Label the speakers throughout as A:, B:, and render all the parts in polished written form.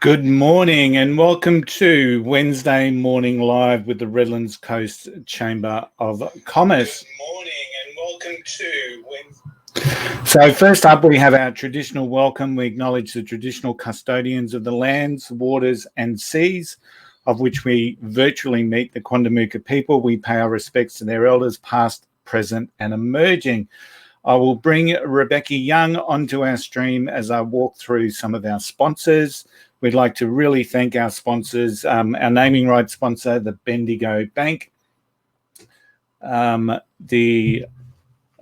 A: Good morning and welcome to Wednesday Morning Live with the Redlands Coast Chamber of Commerce. Good morning and welcome to So first up, we have our traditional welcome. We acknowledge the traditional custodians of the lands, waters and seas of which we virtually meet, the Quandamooka people. We pay our respects to their elders, past, present and emerging. I will bring Rebecca Young onto our stream as I walk through some of our sponsors. We'd like to really thank our sponsors, our naming rights sponsor, the Bendigo Bank, the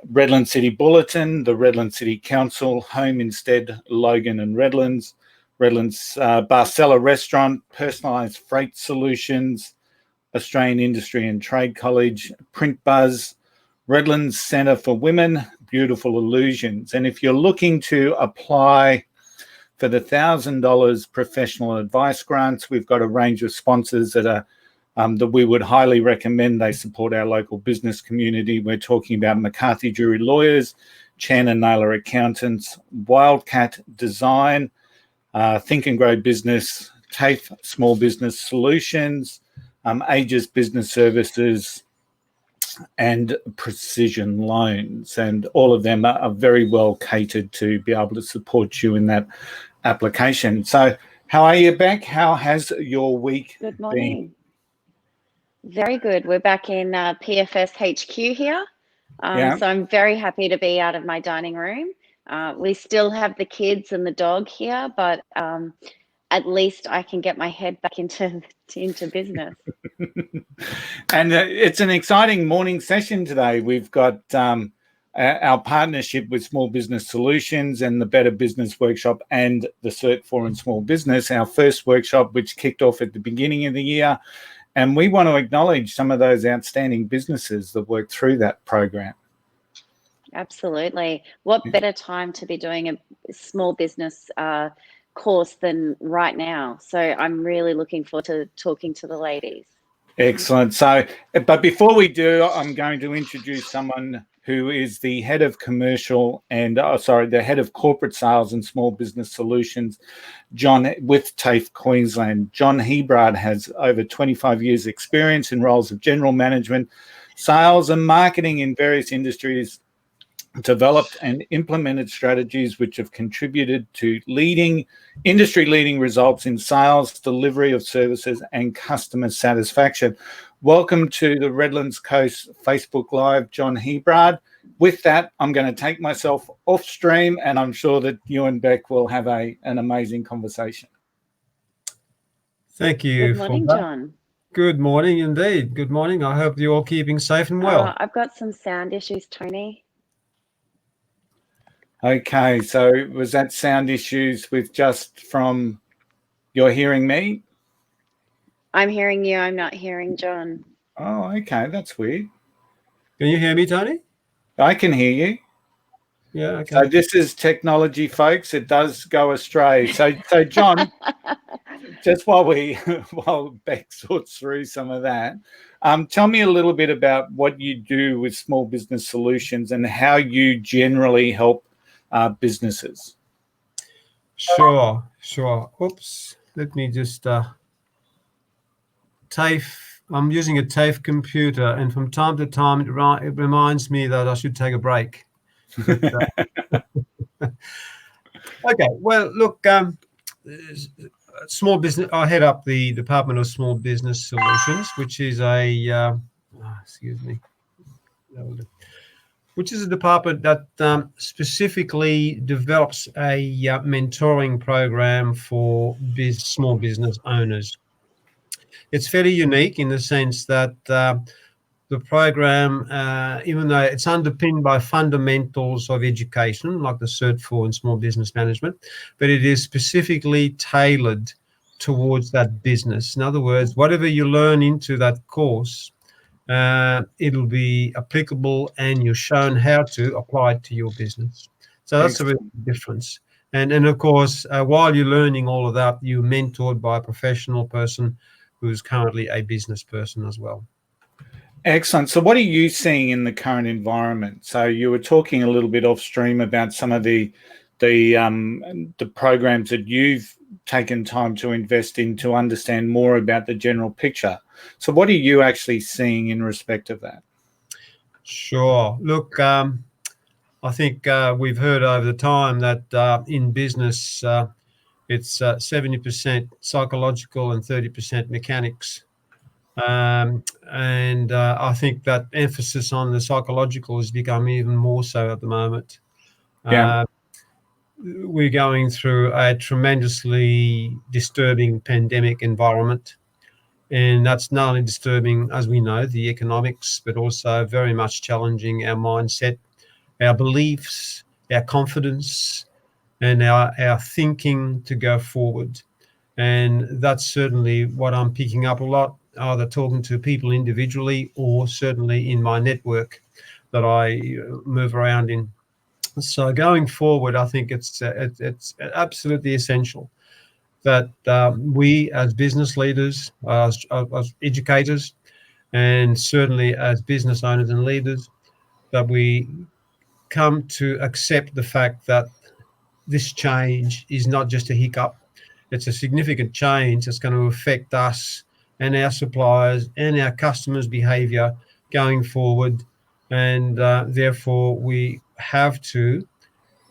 A: Redlands City Bulletin, the Redlands City Council, Home Instead, Logan and Redlands, Redlands Barcella Restaurant, Personalised Freight Solutions, Australian Industry and Trade College, Print Buzz, Redlands Centre for Women, Beautiful Illusions. And if you're looking to apply for the $1,000 professional advice grants, we've got a range of sponsors that are that we would highly recommend. They support our local business community. We're talking about McCarthy Jury Lawyers, Chan and Naylor Accountants, Wildcat Design, Think and Grow Business, TAFE Small Business Solutions, Aegis Business Services, and Precision Loans. And all of them are very well catered to be able to support you in that application. So how are you, Beck? How has your week
B: Good morning. Very good. We're back in PFS HQ here. So I'm very happy to be out of my dining room. We still have the kids and the dog here, but at least I can get my head back into business.
A: And it's an exciting morning session today. We've got our partnership with Small Business Solutions and the Better Business Workshop and the Cert for in Small Business, our first workshop, which kicked off at the beginning of the year. And we want to acknowledge some of those outstanding businesses that work through that program.
B: Absolutely. What better time to be doing a small business course than right now? So I'm really looking forward to talking to the ladies.
A: Excellent. So, but before we do, I'm going to introduce someone who is the head of commercial and, the head of corporate sales and small business solutions, John, with TAFE Queensland. John Hebrard has over 25 years experience in roles of general management, sales and marketing in various industries, developed and implemented strategies which have contributed to industry-leading results in sales, delivery of services and customer satisfaction. Welcome to the Redlands Coast Facebook Live, John Hebrard. With that, I'm going to take myself off stream and I'm sure that you and Beck will have an amazing conversation.
C: Thank you.
B: Good morning, John.
C: Good morning indeed. Good morning. I hope you're all keeping safe and well.
B: I've got some sound issues, Tony.
A: Okay, so was that sound issues with just from you're hearing me?
B: I'm hearing you. I'm not hearing John.
A: Oh, okay. That's weird.
C: Can you hear me, Tony?
A: I can hear you.
C: Yeah, okay.
A: So this is technology, folks. It does go astray. So John, just while Beck sorts through some of that, tell me a little bit about what you do with Small Business Solutions and how you generally help businesses.
C: Sure. Oops. Let me just TAFE. I'm using a TAFE computer, and from time to time it reminds me that I should take a break. Okay. Well, look, small business. I head up the Department of Small Business Solutions, which is which is a department that specifically develops a mentoring program for small business owners. It's fairly unique in the sense that the program, even though it's underpinned by fundamentals of education, like the Cert for in Small Business Management, but it is specifically tailored towards that business. In other words, whatever you learn into that course, it'll be applicable and you're shown how to apply it to your business. So that's a real difference. And of course, while you're learning all of that, you're mentored by a professional person who's currently a business person as well.
A: Excellent. So what are you seeing in the current environment? So you were talking a little bit off stream about some of the programs that you've taken time to invest in to understand more about the general picture. So what are you actually seeing in respect of that?
C: Sure. Look, I think we've heard over the time that in business, it's 70% psychological and 30% mechanics. And I think that emphasis on the psychological has become even more so at the moment.
A: Yeah.
C: We're going through a tremendously disturbing pandemic environment. And that's not only disturbing, as we know, the economics, but also very much challenging our mindset, our beliefs, our confidence, and our thinking to go forward. And that's certainly what I'm picking up a lot, either talking to people individually or certainly in my network that I move around in. So going forward, I think it's absolutely essential that we as business leaders, as educators, and certainly as business owners and leaders, that we come to accept the fact that this change is not just a hiccup. It's a significant change that's going to affect us and our suppliers and our customers' behaviour going forward. And therefore, we have to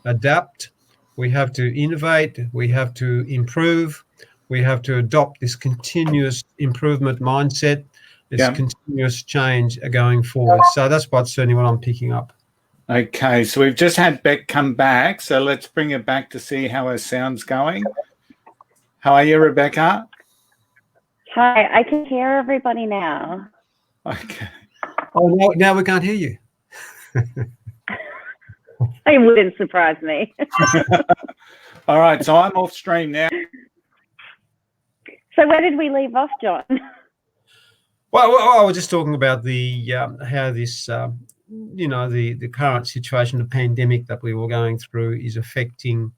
C: adapt, we have to innovate, we have to improve, we have to adopt this continuous improvement mindset, this continuous change going forward. So that's certainly what I'm picking up.
A: Okay, so we've just had Beck come back, so let's bring her back to see how her sound's going. How are you, Rebecca?
B: Hi, I can hear everybody now.
A: Okay.
C: Oh, now we can't hear you.
B: It wouldn't surprise me.
A: All right, so I'm off stream now.
B: So where did we leave off, John?
C: Well, I was just talking about the how this, the current situation, the pandemic that we were going through is affecting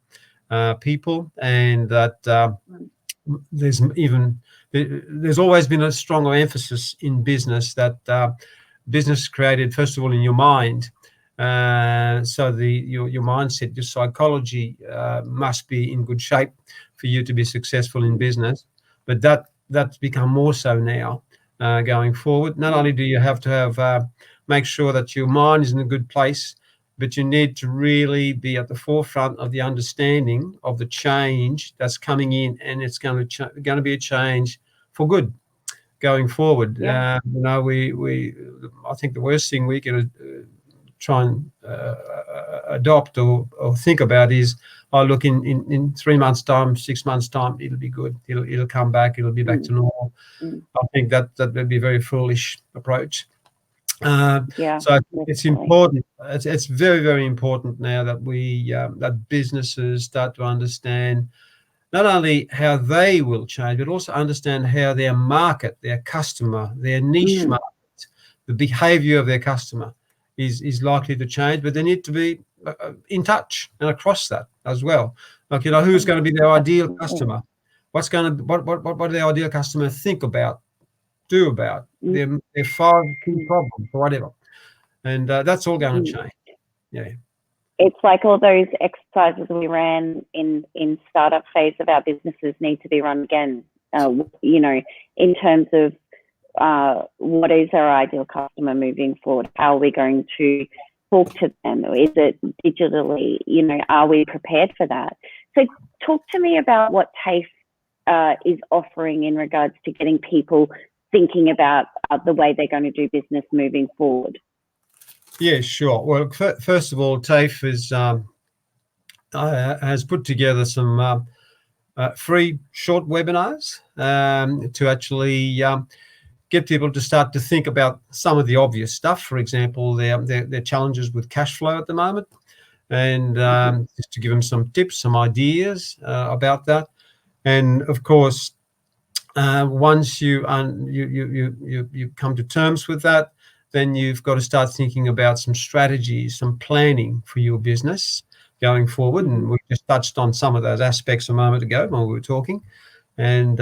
C: people, and that there's always been a stronger emphasis in business that business created, first of all, in your mind. So your mindset, your psychology must be in good shape for you to be successful in business. But that's become more so now going forward. Not only do you have to have make sure that your mind is in a good place, but you need to really be at the forefront of the understanding of the change that's coming in, and it's going to be a change for good going forward.
B: Yeah.
C: I think the worst thing we can try and adopt or think about is, look, in 3 months' time, 6 months' time, it'll be good. It'll come back. It'll be back to normal. I think that would be a very foolish approach. So it's important. It's very, very important now that that businesses start to understand not only how they will change, but also understand how their market, their customer, their niche market, the behaviour of their customer is likely to change. But they need to be in touch and across that as well. Like, who's going to be their ideal customer? What do their ideal customer think about, do about their 5 key problems or whatever? And that's all going to change. Yeah.
B: It's like all those exercises we ran in startup phase of our businesses need to be run again. In terms of what is our ideal customer moving forward? How are we going to talk to them? Is it digitally? Are we prepared for that? So talk to me about what TAFE is offering in regards to getting people thinking about the way they're going to do business moving forward.
C: Yeah, sure. Well, first of all, TAFE has put together some free short webinars to actually get people to start to think about some of the obvious stuff. For example, their challenges with cash flow at the moment, and just to give them some tips, some ideas about that. And of course, once you come to terms with that, then you've got to start thinking about some strategies, some planning for your business going forward. And we just touched on some of those aspects a moment ago when we were talking. And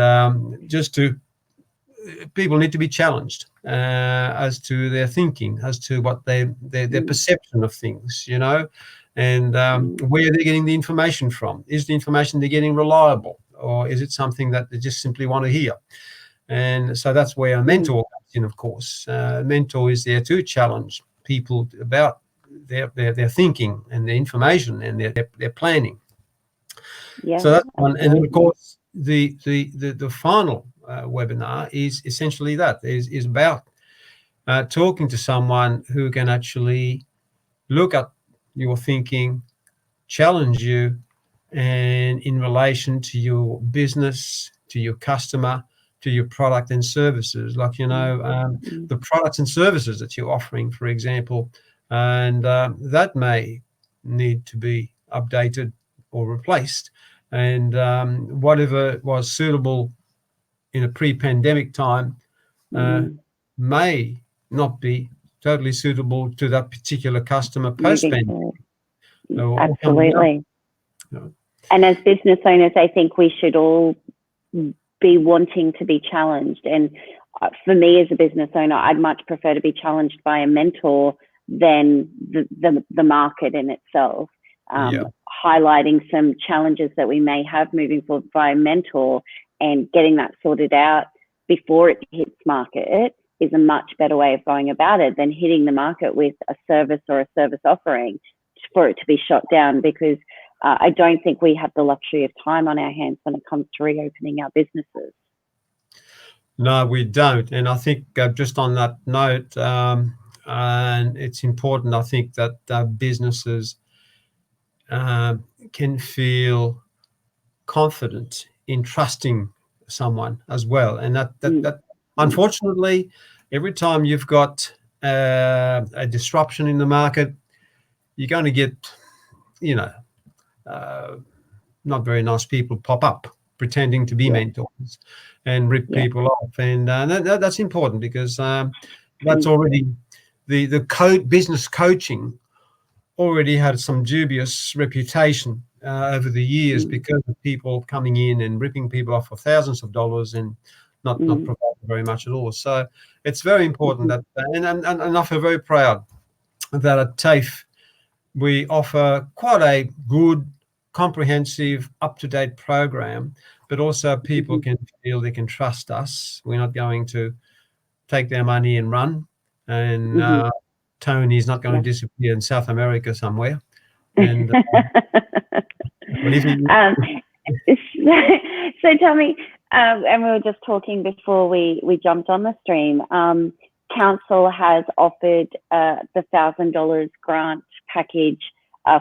C: people need to be challenged as to their thinking, as to what their perception of things, and where they're getting the information from. Is the information they're getting reliable? or is it something that they just simply want to hear? And so that's where a mentor comes in, of course. Mentor is there to challenge people about their thinking and their information and their planning.
B: Yeah,
C: so that's one. And then, of
B: absolutely.
C: course, the final webinar is essentially that is about talking to someone who can actually look at your thinking, challenge you, and in relation to your business, to your customer, to your product and services, like, the products and services that you're offering, for example, and that may need to be updated or replaced. And whatever was suitable in a pre-pandemic time may not be totally suitable to that particular customer post-pandemic.
B: Absolutely.
C: No.
B: And as business owners, I think we should all be wanting to be challenged. And for me as a business owner, I'd much prefer to be challenged by a mentor than the market in itself. Highlighting some challenges that we may have moving forward by a mentor and getting that sorted out before it hits market is a much better way of going about it than hitting the market with a service or a service offering for it to be shot down, because I don't think we have the luxury of time on our hands when it comes to reopening our businesses.
C: No, we don't. And I think just on that note, and it's important, I think, that businesses can feel confident in trusting someone as well. And that unfortunately, every time you've got a disruption in the market, you're going to get, not very nice people pop up pretending to be mentors and rip people off. And that's important, because that's already the business coaching already had some dubious reputation over the years because of people coming in and ripping people off for thousands of dollars and not providing very much at all. So it's very important that, and I feel very proud that at TAFE we offer quite a good, comprehensive, up-to-date program, but also people can feel they can trust us. We're not going to take their money and run, and Tony's not going to disappear in South America somewhere. And
B: so tell me, and we were just talking before we jumped on the stream, Council has offered the $1,000 grant package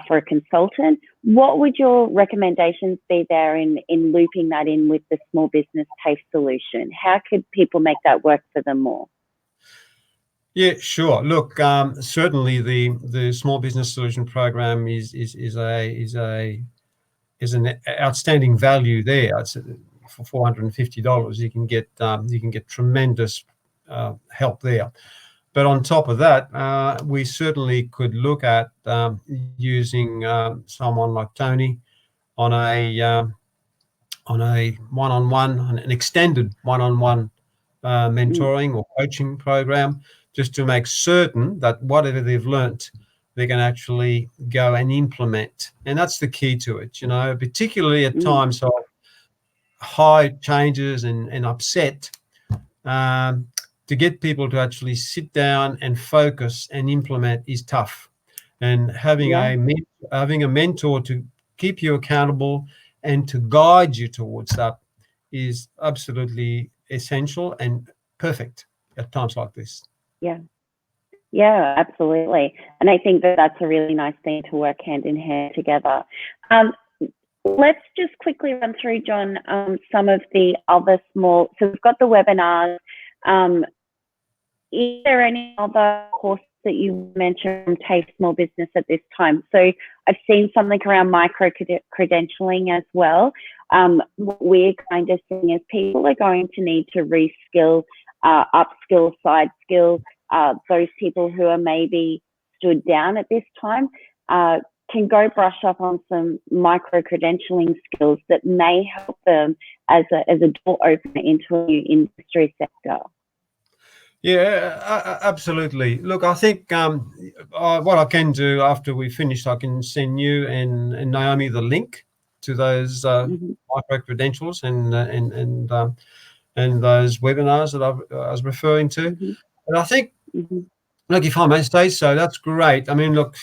B: for a consultant. What would your recommendations be there in looping that in with the small business TAFE solution? How could people make that work for them more?
C: Yeah, sure. Look, certainly the small business solution program is an outstanding value there. It's for $450. You can get tremendous help there. But on top of that, we certainly could look at using someone like Tony on a one-on-one, an extended one-on-one mentoring or coaching program, just to make certain that whatever they've learnt, they can actually go and implement. And that's the key to it, particularly at times of high changes and upset. To get people to actually sit down and focus and implement is tough. And having a mentor to keep you accountable and to guide you towards that is absolutely essential and perfect at times like this.
B: Yeah, absolutely. And I think that's a really nice thing to work hand in hand together. Let's just quickly run through, John, some of the other so we've got the webinars. Is there any other courses that you mentioned from TAFE Small Business at this time? So I've seen something around micro-credentialing as well. What we're kind of seeing is people are going to need to reskill, upskill, side skill. Those people who are maybe stood down at this time can go brush up on some micro-credentialing skills that may help them as a door opener into a new industry sector.
C: Yeah, absolutely. Look, I think what I can do after we finish, I can send you and Naomi the link to those micro credentials and those webinars that I was referring to. And I think, look, if I may say so, that's great. I mean, look,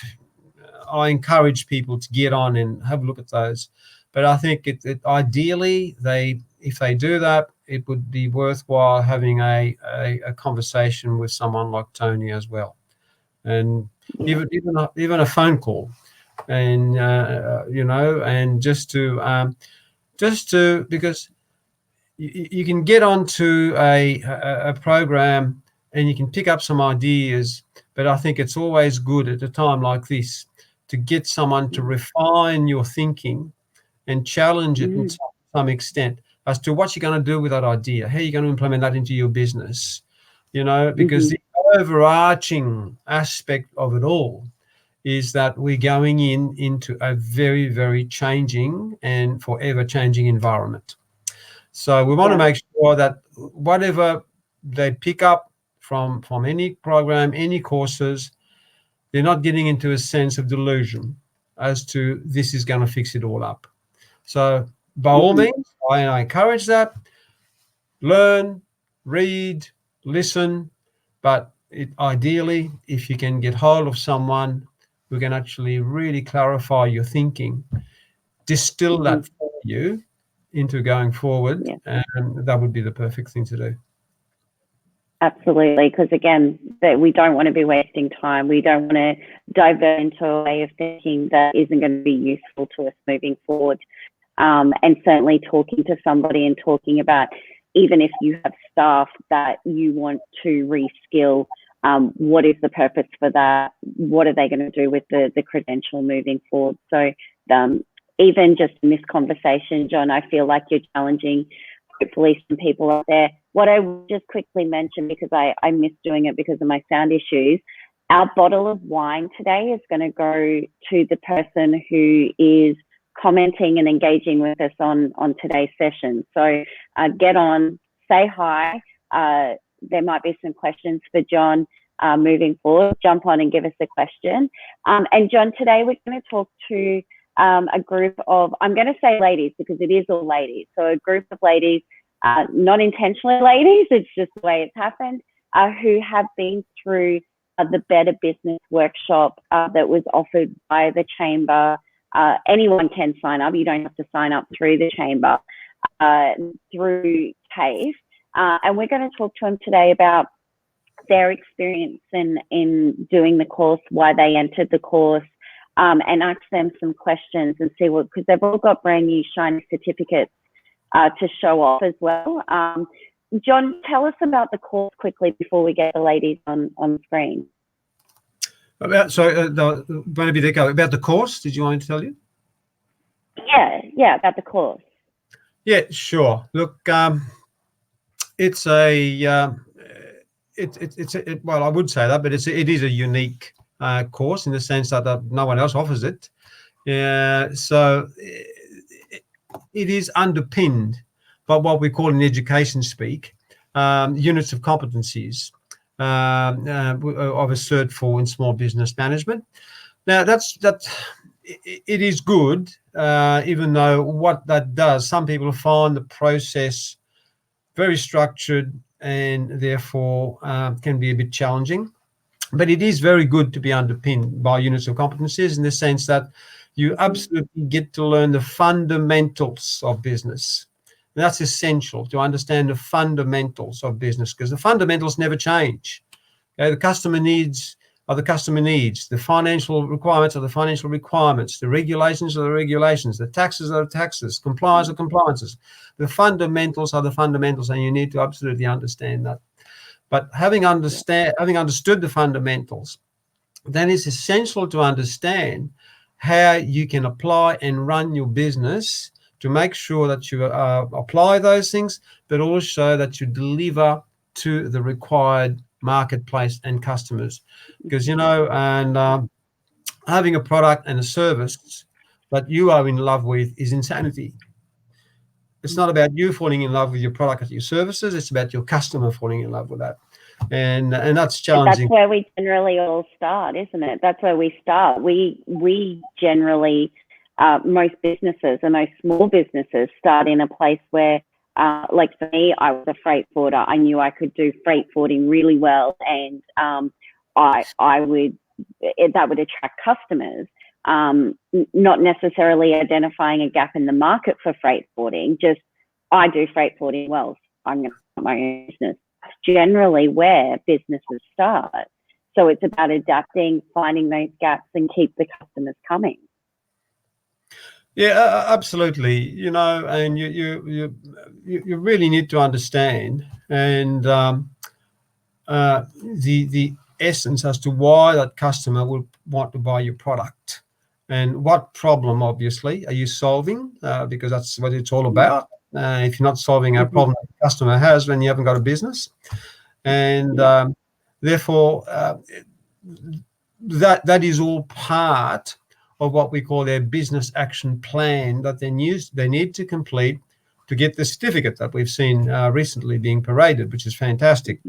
C: I encourage people to get on and have a look at those. But I think it ideally, if they do that, it would be worthwhile having a conversation with someone like Tony as well, and even a phone call, and and just to because you can get onto a program and you can pick up some ideas, but I think it's always good at a time like this to get someone to refine your thinking and challenge it to some extent as to what you're going to do with that idea, how you're going to implement that into your business, because the overarching aspect of it all is that we're going into a very, very changing and forever changing environment. So we want to make sure that whatever they pick up from any program, any courses, they're not getting into a sense of delusion as to this is going to fix it all up. So by all means, I encourage that. Learn, read, listen, but ideally, if you can get hold of someone who can actually really clarify your thinking, distill that for you into going forward, and that would be the perfect thing to do.
B: Absolutely, because again, we don't want to be wasting time. We don't want to divert into a way of thinking that isn't going to be useful to us moving forward. And certainly talking to somebody and talking about, even if you have staff that you want to reskill, what is the purpose for that? What are they going to do with the credential moving forward? So even just in this conversation, John, I feel like you're challenging hopefully some people out there. What I will just quickly mention, because I missed doing it because of my sound issues, our bottle of wine today is going to go to the person who is commenting and engaging with us on today's session. So get on, say hi. There might be some questions for John moving forward. Jump on and give us a question. And John, today we're going to talk to a group of, I'm going to say ladies because it is all ladies. So a group of ladies, not intentionally ladies, it's just the way it's happened, who have been through the Better Business workshop that was offered by the Chamber. Anyone can sign up. You don't have to sign up through the Chamber, through TAFE. And we're going to talk to them today about their experience in doing the course, why they entered the course, and ask them some questions and see what, because they've all got brand new shiny certificates to show off as well. John, tell us about the course quickly before we get the ladies on screen.
C: About the course, did you want me to tell you?
B: Yeah, about the course.
C: Yeah, sure. Look, it's well, I would say that, but it is a unique course in the sense that no one else offers it. So it is underpinned by what we call in education speak units of competencies of a Cert 4 in small business management. Now it is good, even though what that does, some people find the process very structured and therefore can be a bit challenging. But it is very good to be underpinned by units of competencies in the sense that you absolutely get to learn the fundamentals of business. And that's essential to understand the fundamentals of business, because the fundamentals never change. Okay? The customer needs are the customer needs. The financial requirements are the financial requirements. The regulations are the regulations. The taxes are the taxes. Compliance are compliances. The fundamentals are the fundamentals, and you need to absolutely understand that. But having understood the fundamentals, then it's essential to understand how you can apply and run your business to make sure that you apply those things, but also that you deliver to the required marketplace and customers. Because, having a product and a service that you are in love with is insanity. It's not about you falling in love with your product and your services. It's about your customer falling in love with that. And that's challenging.
B: That's where we generally all start, isn't it? That's where we start. We generally most businesses and most small businesses start in a place where, like for me, I was a freight forwarder. I knew I could do freight forwarding really well, and that would attract customers. Not necessarily identifying a gap in the market for freight forwarding, just I do freight forwarding well, so I'm going to start my own business. That's generally where businesses start. So it's about adapting, finding those gaps, and keep the customers coming.
C: Yeah, absolutely. You know, and you really need to understand and the essence as to why that customer will want to buy your product, and what problem, obviously, are you solving? Because that's what it's all about. If you're not solving a problem that the customer has, then you haven't got a business, and therefore that is all part of what we call their business action plan that they need to complete to get the certificate that we've seen recently being paraded, which is fantastic.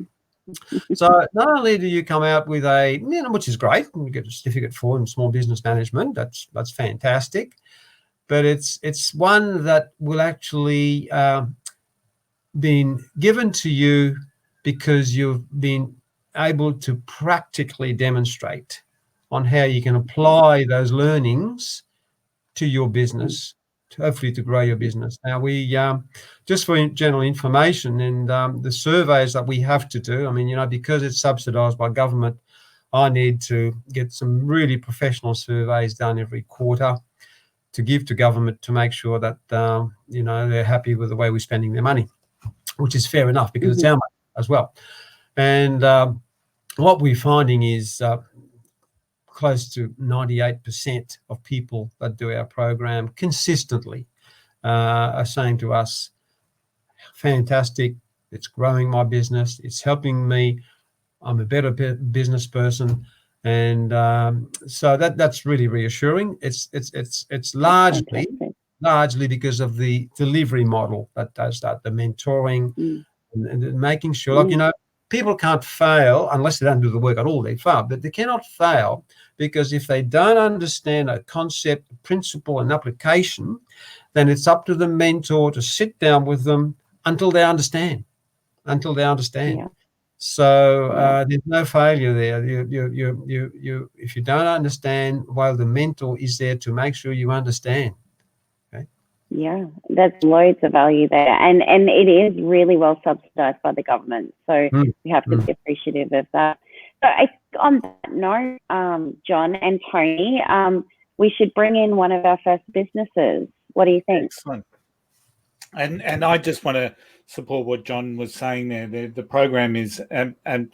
C: So not only do you come out with a, which is great, you get a certificate for in small business management, that's fantastic, but it's one that will actually been given to you because you've been able to practically demonstrate on how you can apply those learnings to your business, hopefully to grow your business. Now, we just for general information, and the surveys that we have to do, I mean, because it's subsidised by government, I need to get some really professional surveys done every quarter to give to government to make sure that they're happy with the way we're spending their money, which is fair enough because it's our money as well. And what we're finding is close to 98% of people that do our program consistently are saying to us, fantastic, it's growing my business, it's helping me, I'm a better business person. And so that's really reassuring. It's largely because of the delivery model that does that, the mentoring and making sure, people can't fail unless they don't do the work at all. They fail, but they cannot fail because if they don't understand a concept, principle, and application, then it's up to the mentor to sit down with them until they understand. Yeah. So there's no failure there. You if you don't understand, while the mentor is there to make sure you understand. Okay.
B: Yeah, there's loads of value there, and it is really well subsidised by the government. So we have to be appreciative of that. So on that note, John and Tony, we should bring in one of our first businesses. What do you think?
A: Excellent. And I just want to support what John was saying there. The program is and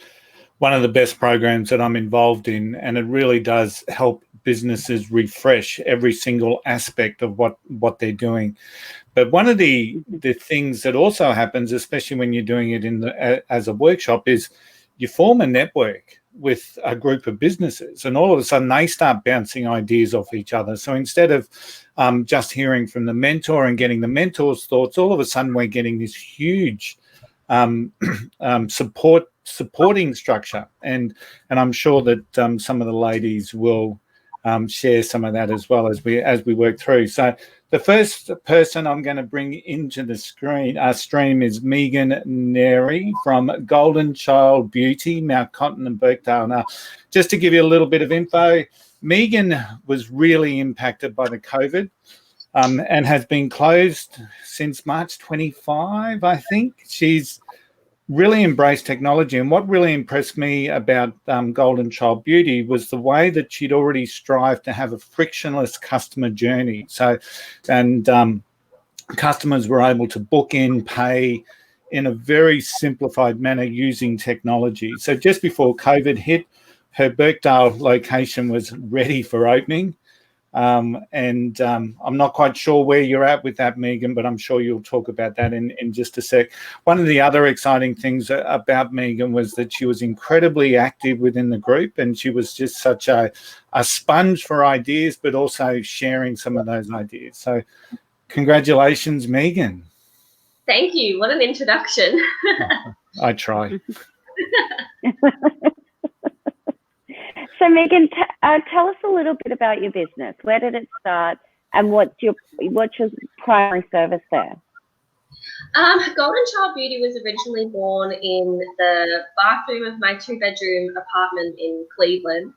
A: one of the best programs that I'm involved in, and it really does help businesses refresh every single aspect of what they're doing. But one of the things that also happens, especially when you're doing it as a workshop, is you form a network with a group of businesses, and all of a sudden they start bouncing ideas off each other. So instead of just hearing from the mentor and getting the mentor's thoughts, all of a sudden we're getting this huge supporting structure, and I'm sure that some of the ladies will share some of that as well as we work through. So the first person I'm going to bring into the stream is Megan Neri from Golden Child Beauty, Mount Cotton and Birkdale. Now, just to give you a little bit of info, Megan was really impacted by the COVID and has been closed since March 25, I think. She's really embraced technology, and what really impressed me about Golden Child Beauty was the way that she'd already strived to have a frictionless customer journey. So, and customers were able to book in, pay in a very simplified manner using technology. So just before COVID hit, her Birkdale location was ready for opening. And I'm not quite sure where you're at with that, Megan, but I'm sure you'll talk about that in just a sec. One of the other exciting things about Megan was that she was incredibly active within the group, and she was just such a sponge for ideas, but also sharing some of those ideas. So congratulations, Megan.
D: Thank you. What an introduction.
A: I try.
B: So Megan, tell us a little bit about your business. Where did it start, And what's your primary service there?
D: Golden Child Beauty was originally born in the bathroom of my 2-bedroom apartment in Cleveland,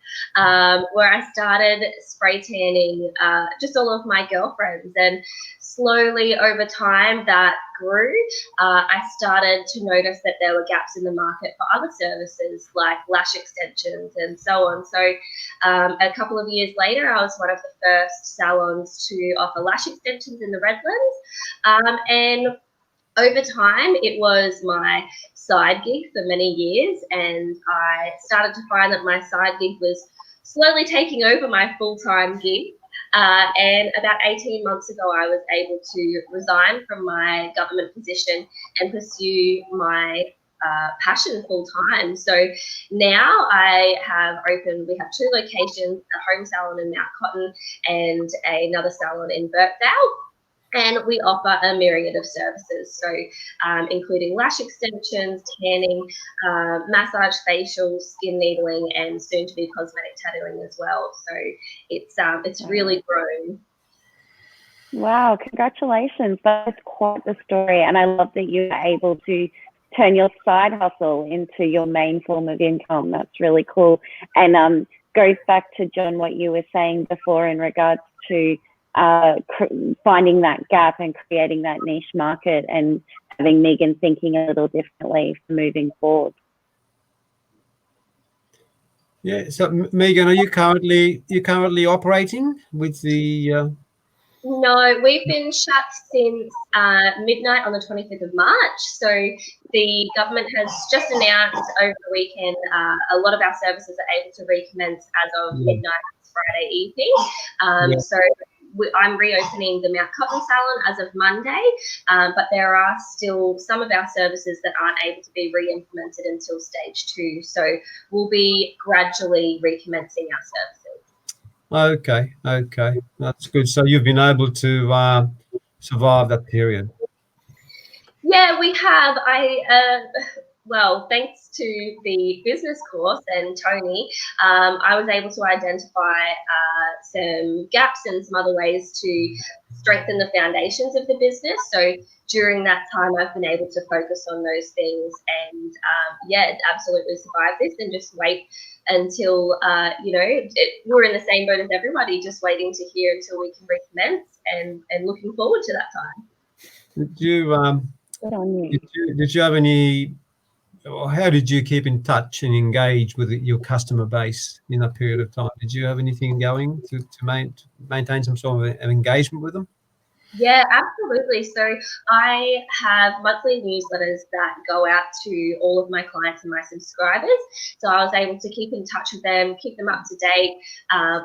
D: where I started spray tanning just all of my girlfriends. And slowly over time that grew. I started to notice that there were gaps in the market for other services like lash extensions and so on. So a couple of years later, I was one of the first salons to offer lash extensions in the Redlands. And over time, it was my side gig for many years, and I started to find that my side gig was slowly taking over my full-time gig. And about 18 months ago, I was able to resign from my government position and pursue my passion full-time. So now we have 2 locations, a home salon in Mount Cotton and another salon in Birkdale. And we offer a myriad of services, so including lash extensions, tanning, massage, facials, skin needling, and soon to be cosmetic tattooing as well. So it's really grown.
B: Wow, congratulations. That's quite the story. And I love that you were able to turn your side hustle into your main form of income. That's really cool. And goes back to, John, what you were saying before in regards to finding that gap and creating that niche market, and having Megan thinking a little differently for moving forward.
C: Yeah. So Megan, are you currently operating with the?
D: No, we've been shut since midnight on the 25th of March. So the government has just announced over the weekend a lot of our services are able to recommence as of midnight Friday evening. So I'm reopening the Mount Cotton salon as of Monday, but there are still some of our services that aren't able to be re-implemented until stage 2. So we'll be gradually recommencing our services.
C: Okay, that's good. So you've been able to survive that period.
D: Yeah, we have. Well, thanks to the business course and Tony, I was able to identify some gaps and some other ways to strengthen the foundations of the business. So during that time, I've been able to focus on those things and, absolutely survive this and just wait until, we're in the same boat as everybody, just waiting to hear until we can recommence and looking forward to that time.
C: Did you have any? Or how did you keep in touch and engage with your customer base in that period of time? Did you have anything going to maintain some sort of engagement with them?
D: Yeah, absolutely. So I have monthly newsletters that go out to all of my clients and my subscribers. So I was able to keep in touch with them, keep them up to date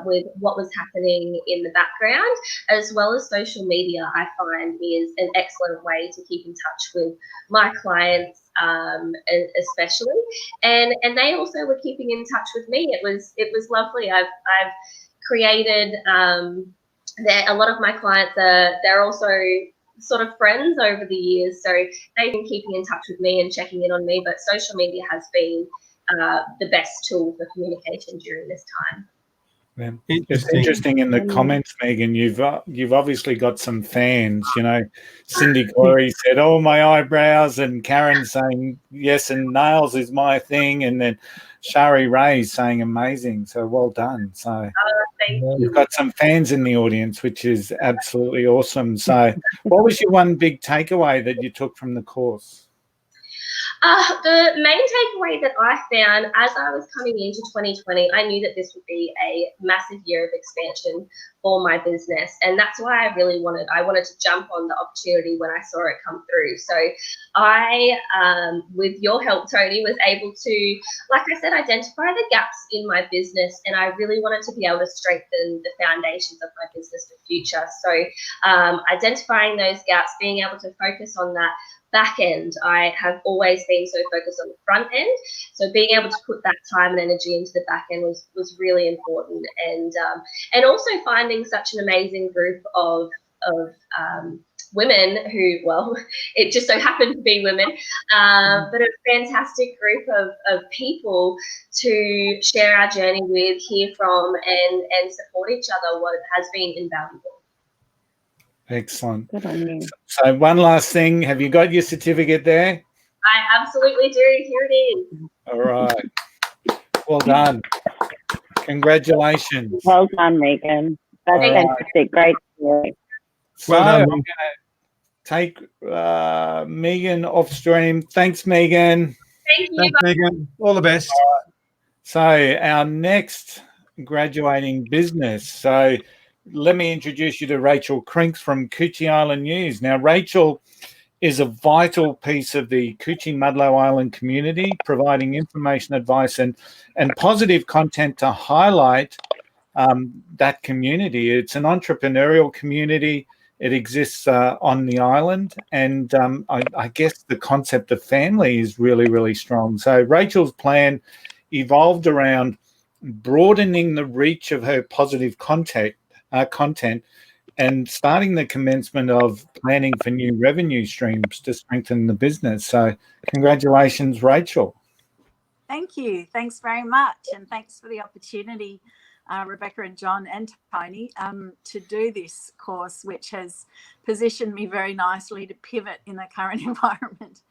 D: with what was happening in the background, as well as social media. I find is an excellent way to keep in touch with my clients, especially, and they also were keeping in touch with me. It was lovely. I've created. A lot of my clients they're also sort of friends over the years, so they've been keeping in touch with me and checking in on me. But social media has been the best tool for communication during this time.
A: Yeah. It's interesting in the comments, Megan. You've obviously got some fans. You know, Cindy Corey said, "Oh, my eyebrows," and Karen saying, "Yes," and nails is my thing, and then Shari Ray saying, "Amazing." So well done. So you've got some fans in the audience, which is absolutely awesome. So, what was your one big takeaway that you took from the course?
D: The main takeaway that I found as I was coming into 2020, I knew that this would be a massive year of expansion for my business. And that's why I wanted to jump on the opportunity when I saw it come through. So I, with your help, Tony, was able to, like I said, identify the gaps in my business. And I really wanted to be able to strengthen the foundations of my business for future. So identifying those gaps, being able to focus on that back end. I have always been so focused on the front end, so being able to put that time and energy into the back end was really important, and also finding such an amazing group of women who, well, it just so happened to be women, but a fantastic group of people to share our journey with, hear from, and support each other. What has been invaluable.
A: Excellent.
B: Good on you.
A: So one last thing, have you got your certificate there?
D: I absolutely do. Here it is.
A: All right. Well done. Congratulations.
B: Well done, Megan. That's
A: All right.
B: fantastic. Great story.
A: So
C: Well done,
A: I'm
C: Megan.
A: going to take Megan off stream. Thanks, Megan.
D: Thank you.
C: Thanks, Megan. All the best.
A: So our next graduating business. So let me introduce you to Rachel Crinks from Coochie Island News. Now, Rachel is a vital piece of the Coochie Mudlow Island community, providing information, advice, and positive content to highlight that community. It's an entrepreneurial community. It exists on the island, and I guess the concept of family is really, really strong. So Rachel's plan evolved around broadening the reach of her positive content and starting the commencement of planning for new revenue streams to strengthen the business. So congratulations, Rachel.
E: Thank you. Thanks very much. And thanks for the opportunity, Rebecca and John and Tony, to do this course, which has positioned me very nicely to pivot in the current environment.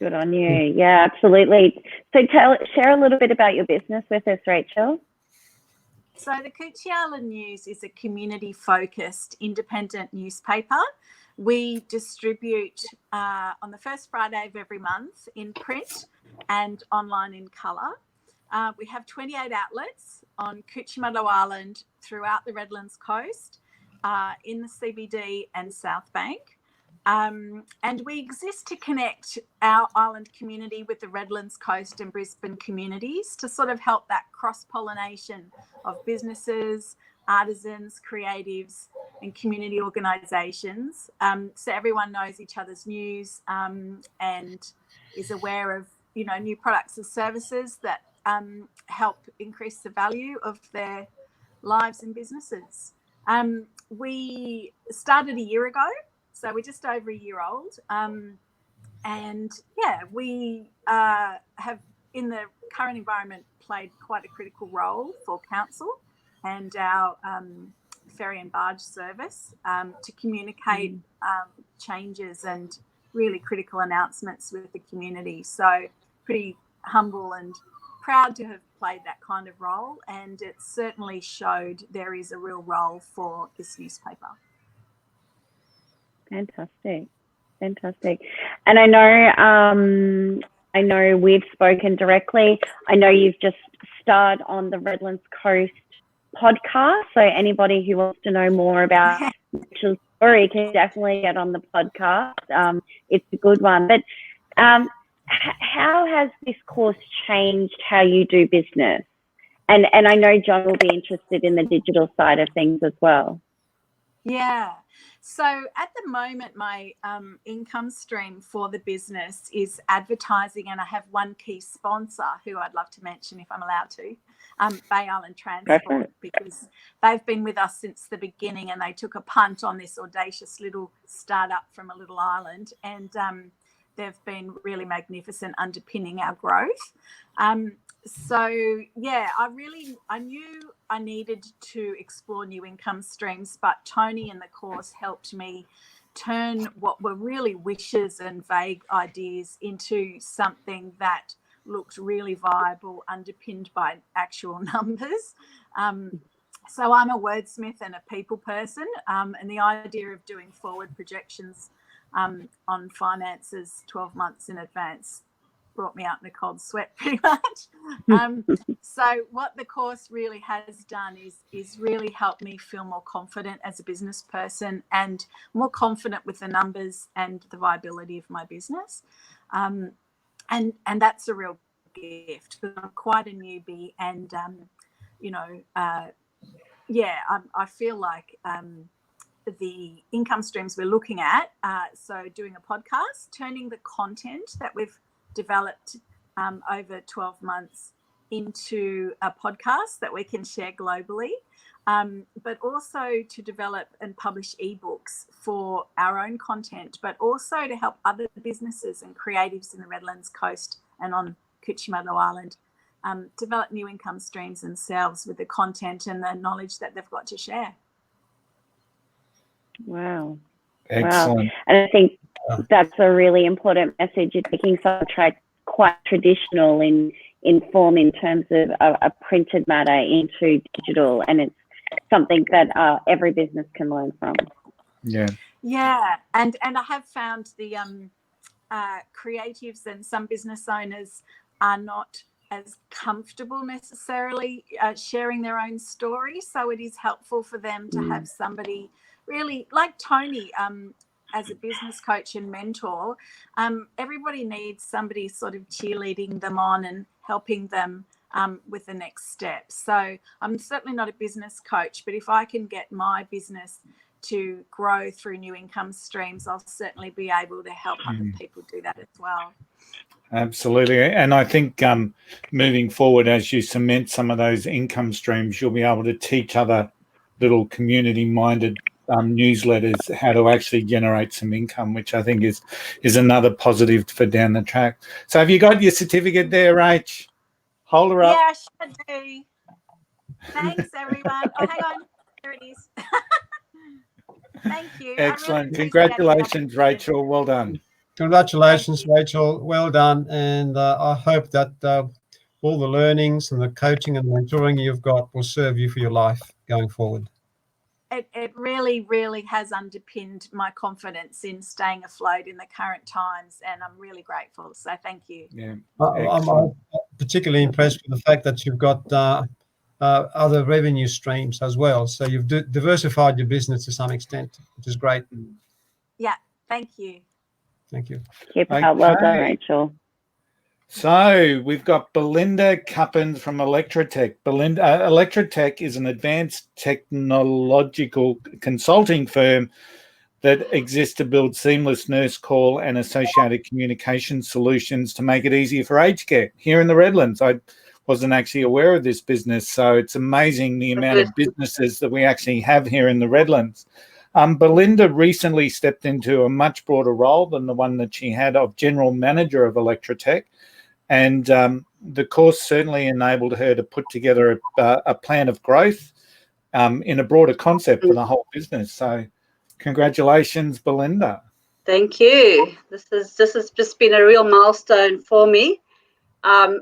B: Good on you. Yeah, absolutely. So share a little bit about your business with us, Rachel.
E: So the Coochie Island News is a community-focused independent newspaper. We distribute on the first Friday of every month in print and online in colour. We have 28 outlets on Coochie Mudlow Island, throughout the Redlands coast, in the CBD and South Bank. And we exist to connect our island community with the Redlands coast and Brisbane communities to sort of help that cross-pollination of businesses, artisans, creatives, and community organisations. So everyone knows each other's news and is aware of, new products and services that help increase the value of their lives and businesses. We started a year ago. So we're just over a year old. And yeah, we have, in the current environment, played quite a critical role for council and our ferry and barge service to communicate changes and really critical announcements with the community. So pretty humble and proud to have played that kind of role. And it certainly showed there is a real role for this newspaper.
B: Fantastic. And I know we've spoken directly. I know you've just starred on the Redlands Coast podcast. So anybody who wants to know more about Rachel's story can definitely get on the podcast. It's a good one. But how has this course changed how you do business? And I know John will be interested in the digital side of things as well.
E: Yeah. So at the moment, my income stream for the business is advertising, and I have one key sponsor who I'd love to mention if I'm allowed to, Bay Island Transport, because they've been with us since the beginning and they took a punt on this audacious little startup from a little island, and they've been really magnificent underpinning our growth. So yeah, I knew I needed to explore new income streams, but Tony in the course helped me turn what were really wishes and vague ideas into something that looked really viable, underpinned by actual numbers. So I'm a wordsmith and a people person, and the idea of doing forward projections on finances 12 months in advance brought me out in a cold sweat pretty much. So what the course really has done is really helped me feel more confident as a business person and more confident with the numbers and the viability of my business. And that's a real gift because I'm quite a newbie, and I feel like the income streams we're looking at, so doing a podcast, turning the content that we've developed over 12 months into a podcast that we can share globally, but also to develop and publish ebooks for our own content, but also to help other businesses and creatives in the Redlands coast and on Coochie Mudlow Island develop new income streams themselves with the content and the knowledge that they've got to share.
B: Wow.
A: Excellent.
B: Wow. And I think that's a really important message. You're taking something quite traditional in form in terms of a printed matter into digital, and it's something that every business can learn from.
A: Yeah.
E: Yeah, and I have found the creatives and some business owners are not as comfortable necessarily sharing their own story, so it is helpful for them to have somebody really like Tony as a business coach and mentor. Everybody needs somebody sort of cheerleading them on and helping them with the next step. So I'm certainly not a business coach, but if I can get my business to grow through new income streams, I'll certainly be able to help other people do that as well.
A: Absolutely. And I think moving forward, as you cement some of those income streams, you'll be able to teach other little community-minded newsletters how to actually generate some income, which I think is another positive for down the track. So have you got your certificate there, Rach? Hold her up.
E: Yeah, I should do. Thanks, everyone. Oh, hang on. There it is. Thank you.
A: Excellent.
E: Really
A: Congratulations, Rachel. Well done.
C: Congratulations, Rachel. Well done. And I hope that all the learnings and the coaching and mentoring you've got will serve you for your life going forward.
E: It really, really has underpinned my confidence in staying afloat in the current times, and I'm really grateful. So thank you.
A: Yeah.
C: I'm particularly impressed with the fact that you've got other revenue streams as well. So you've diversified your business to some extent, which is great.
E: Yeah, thank you.
C: Thank you.
B: Keep it up. Well done, Rachel.
A: So we've got Belinda Cuppins from Electrotech. Electrotech is an advanced technological consulting firm that exists to build seamless nurse call and associated communication solutions to make it easier for aged care here in the Redlands. I wasn't actually aware of this business, so it's amazing the amount of businesses that we actually have here in the Redlands. Belinda recently stepped into a much broader role than the one that she had of General Manager of Electrotech. And the course certainly enabled her to put together a plan of growth in a broader concept for the whole business. So congratulations, Belinda.
F: Thank you. This has just been a real milestone for me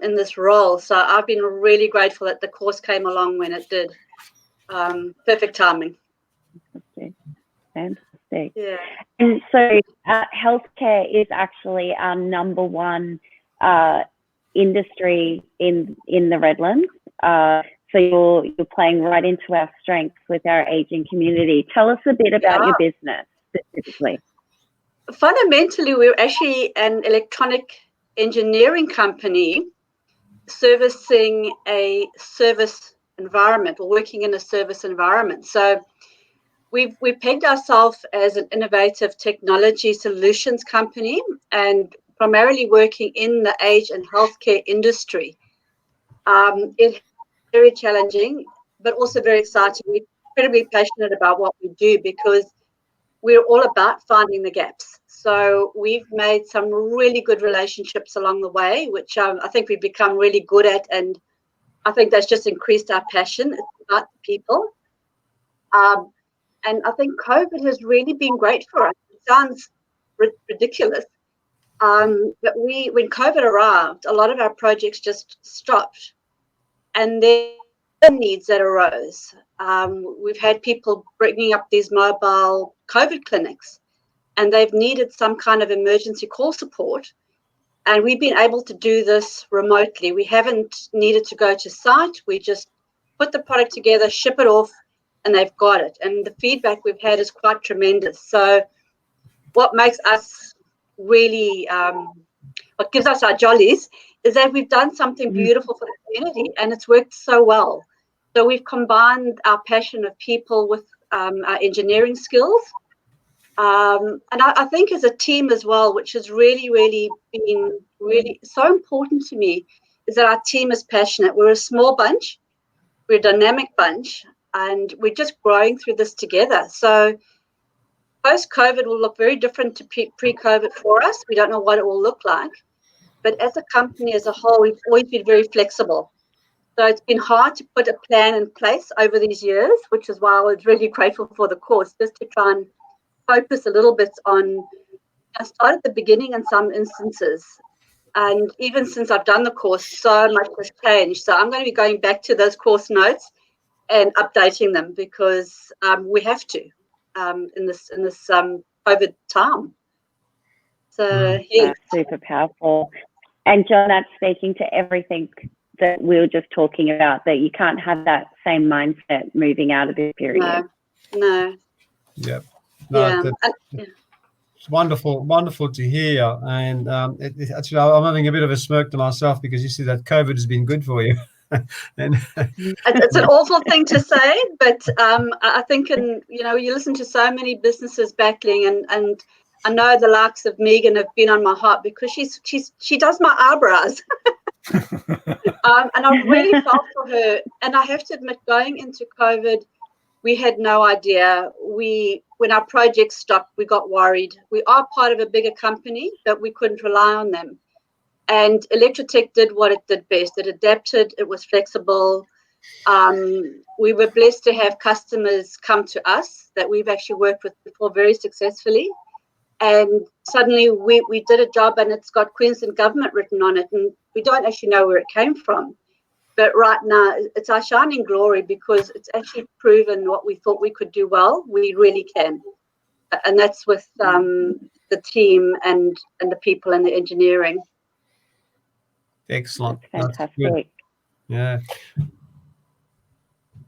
F: in this role. So I've been really grateful that the course came along when it did. Perfect timing.
B: Fantastic.
F: Yeah.
B: And so healthcare is actually our number one industry in the Redlands. So you're playing right into our strengths with our aging community. Tell us a bit about your business specifically.
F: Fundamentally, we're actually an electronic engineering company servicing a service environment or working in a service environment. So we've pegged ourselves as an innovative technology solutions company and primarily working in the aged and healthcare industry. It's very challenging, but also very exciting. We're incredibly passionate about what we do because we're all about finding the gaps. So we've made some really good relationships along the way, which I think we've become really good at. And I think that's just increased our passion. It's about the people. And I think COVID has really been great for us. It sounds ridiculous. But when COVID arrived, a lot of our projects just stopped. And then the needs that arose. We've had people bringing up these mobile COVID clinics, and they've needed some kind of emergency call support. And we've been able to do this remotely. We haven't needed to go to site. We just put the product together, ship it off, and they've got it. And the feedback we've had is quite tremendous. So what makes us really, what gives us our jollies is that we've done something beautiful for the community and it's worked so well. So we've combined our passion of people with our engineering skills. And I think as a team as well, which has really, really been really so important to me, is that our team is passionate. We're a small bunch, we're a dynamic bunch, and we're just growing through this together. So post-COVID will look very different to pre-COVID for us. We don't know what it will look like. But as a company as a whole, we've always been very flexible. So it's been hard to put a plan in place over these years, which is why I was really grateful for the course, just to try and focus a little bit on, I start at the beginning in some instances. And even since I've done the course, so much has changed. So I'm going to be going back to those course notes and updating them because we have to in this COVID time. So
B: That's super powerful. And John, that's speaking to everything that we were just talking about, that you can't have that same mindset moving out of this period.
F: No.
C: Yep. No,
F: Yeah.
C: It's wonderful to hear. And actually, I'm having a bit of a smirk to myself because you see that COVID has been good for you. And
F: it's an awful thing to say, but I think, you listen to so many businesses battling, and I know the likes of Megan have been on my heart because she does my eyebrows. And I really felt for her. And I have to admit, going into COVID, we had no idea. When our project stopped, we got worried. We are part of a bigger company, but we couldn't rely on them. And Electrotech did what it did best. It adapted. It was flexible. We were blessed to have customers come to us that we've actually worked with before very successfully. And suddenly we did a job and it's got Queensland government written on it. And we don't actually know where it came from. But right now, it's our shining glory because it's actually proven what we thought we could do well. We really can. And that's with the team and the people and the engineering.
C: excellent.
B: That's fantastic.
C: Good. Yeah.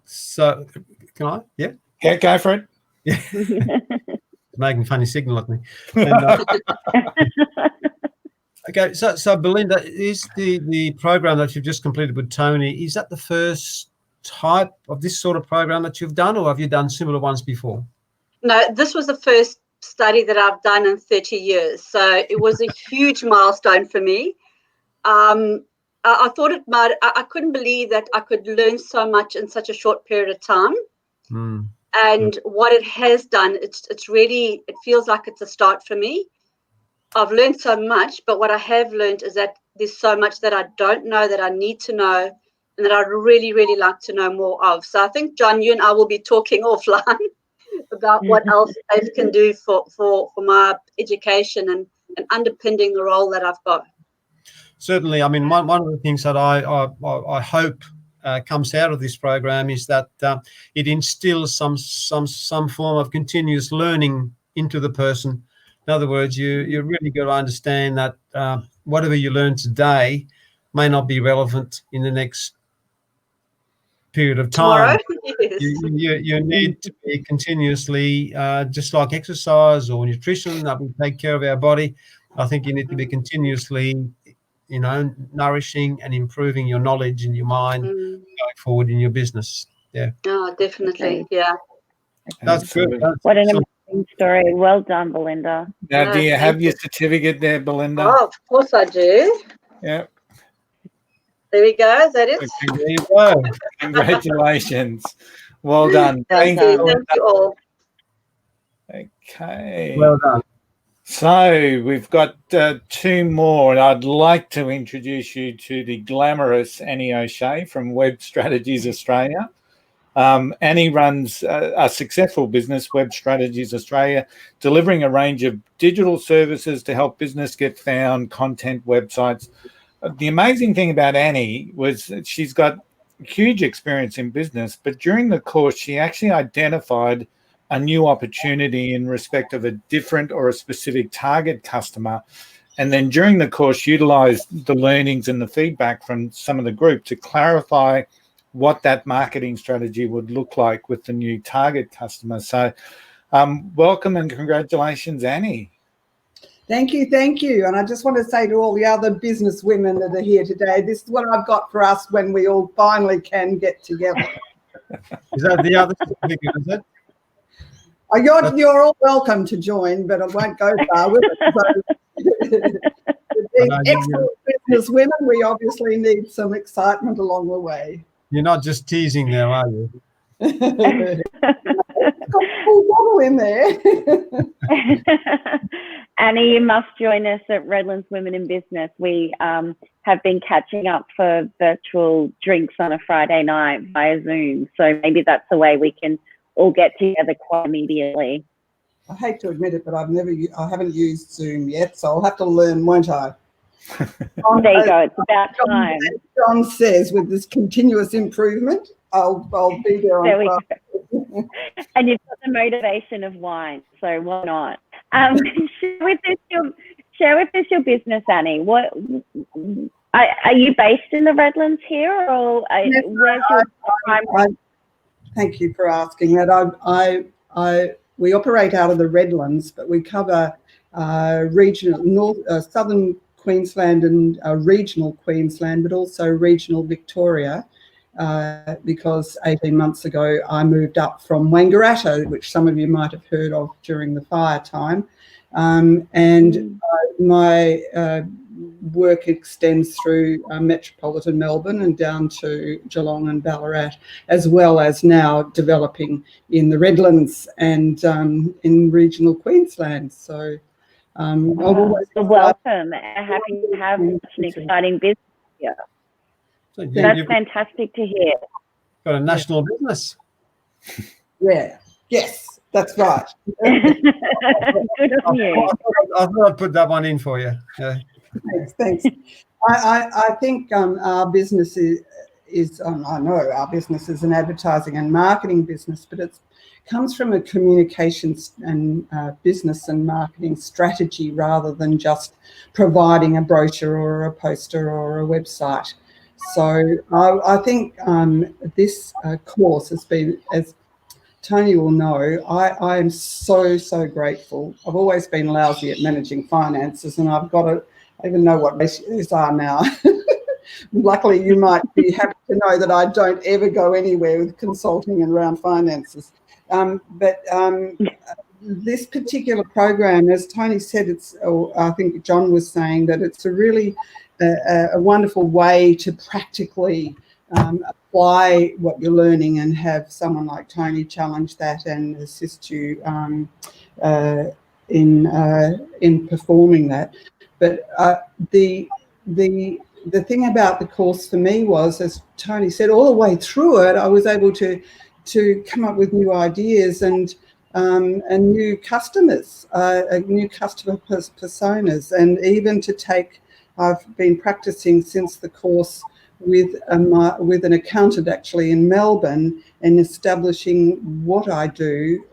C: So, can I? Yeah.
A: Yeah, go for it.
C: Yeah. Making a funny signal at me. And, okay, so Belinda, is the program that you've just completed with Tony, is that the first type of this sort of program that you've done, or have you done similar ones before?
F: No, this was the first study that I've done in 30 years. So it was a huge milestone for me. I thought I couldn't believe that I could learn so much in such a short period of time. And what it has done, it's really, it feels like it's a start for me. I've learned so much, but what I have learned is that there's so much that I don't know that I need to know and that I'd really, really like to know more of. So I think, John, you and I will be talking offline about what else I can do for my education and underpinning the role that I've got.
C: Certainly. I mean, one of the things that I hope comes out of this program is that it instills some form of continuous learning into the person. In other words, you really got to understand that whatever you learn today may not be relevant in the next period of time.
F: Yes.
C: You need to be continuously, just like exercise or nutrition, that we take care of our body. I think you need to be continuously, nourishing and improving your knowledge and your mind going forward in your business. Yeah.
F: Oh, definitely. Yeah.
C: That's good.
B: What an amazing story. Well done, Belinda.
A: Now, do you have your certificate there, Belinda?
F: Oh, of course I do.
A: Yeah.
F: There we go. Is that it?
C: Okay, there you go.
A: Congratulations. Well done.
F: Thank you all.
A: Okay.
C: Well done.
A: So we've got two more, and I'd like to introduce you to the glamorous Annie O'Shea from Web Strategies Australia. Annie runs a successful business, Web Strategies Australia, delivering a range of digital services to help business get found, content, websites. The amazing thing about Annie was that she's got huge experience in business, but during the course, she actually identified a new opportunity in respect of a different or a specific target customer. And then during the course, utilized the learnings and the feedback from some of the group to clarify what that marketing strategy would look like with the new target customer. So welcome and congratulations, Annie.
G: Thank you. And I just want to say to all the other business women that are here today, this is what I've got for us when we all finally can get together.
C: Is that the other certificate, is it?
G: You're all welcome to join, but I won't go far with it. Being excellent business women, we obviously need some excitement along the way.
C: You're not just teasing there, are you?
G: Got a full bottle in there.
B: Annie, you must join us at Redlands Women in Business. We have been catching up for virtual drinks on a Friday night via Zoom. So maybe that's a way we can all get together quite immediately.
G: I hate to admit it, but I haven't used Zoom yet, so I'll have to learn, won't I?
B: There you go. It's about time.
G: John says, with this continuous improvement, I'll be there on Friday.
B: And you've got the motivation of wine, so why not? Share with us your business, Annie. What are you based in the Redlands here, or where's your primary?
G: Thank you for asking that. We operate out of the Redlands, but we cover regional southern Queensland and regional Queensland, but also regional Victoria, because 18 months ago I moved up from Wangaratta, which some of you might have heard of during the fire time, and my work extends through metropolitan Melbourne and down to Geelong and Ballarat, as well as now developing in the Redlands and in regional Queensland. So
B: welcome. Happy to have such an exciting business here.
C: So
B: that's fantastic to hear.
C: Got a national business.
G: Yeah. Yes, that's right.
B: Good of you.
C: I thought I'd put that one in for you. Yeah.
G: Thanks. I think our business is I know our business is an advertising and marketing business, but it comes from a communications and business and marketing strategy rather than just providing a brochure or a poster or a website. So I think this course has been, as Tony will know, I am so grateful. I've always been lousy at managing finances, and I even know what ratios are now. Luckily, you might be happy to know that I don't ever go anywhere with consulting and around finances. But this particular program, as Tony said, I think John was saying that it's a really a wonderful way to practically apply what you're learning and have someone like Tony challenge that and assist you in performing that. But the thing about the course for me was, as Tony said, all the way through it, I was able to come up with new ideas and new customers, new customer personas, and even to take. I've been practicing since the course with an accountant actually in Melbourne and establishing what I do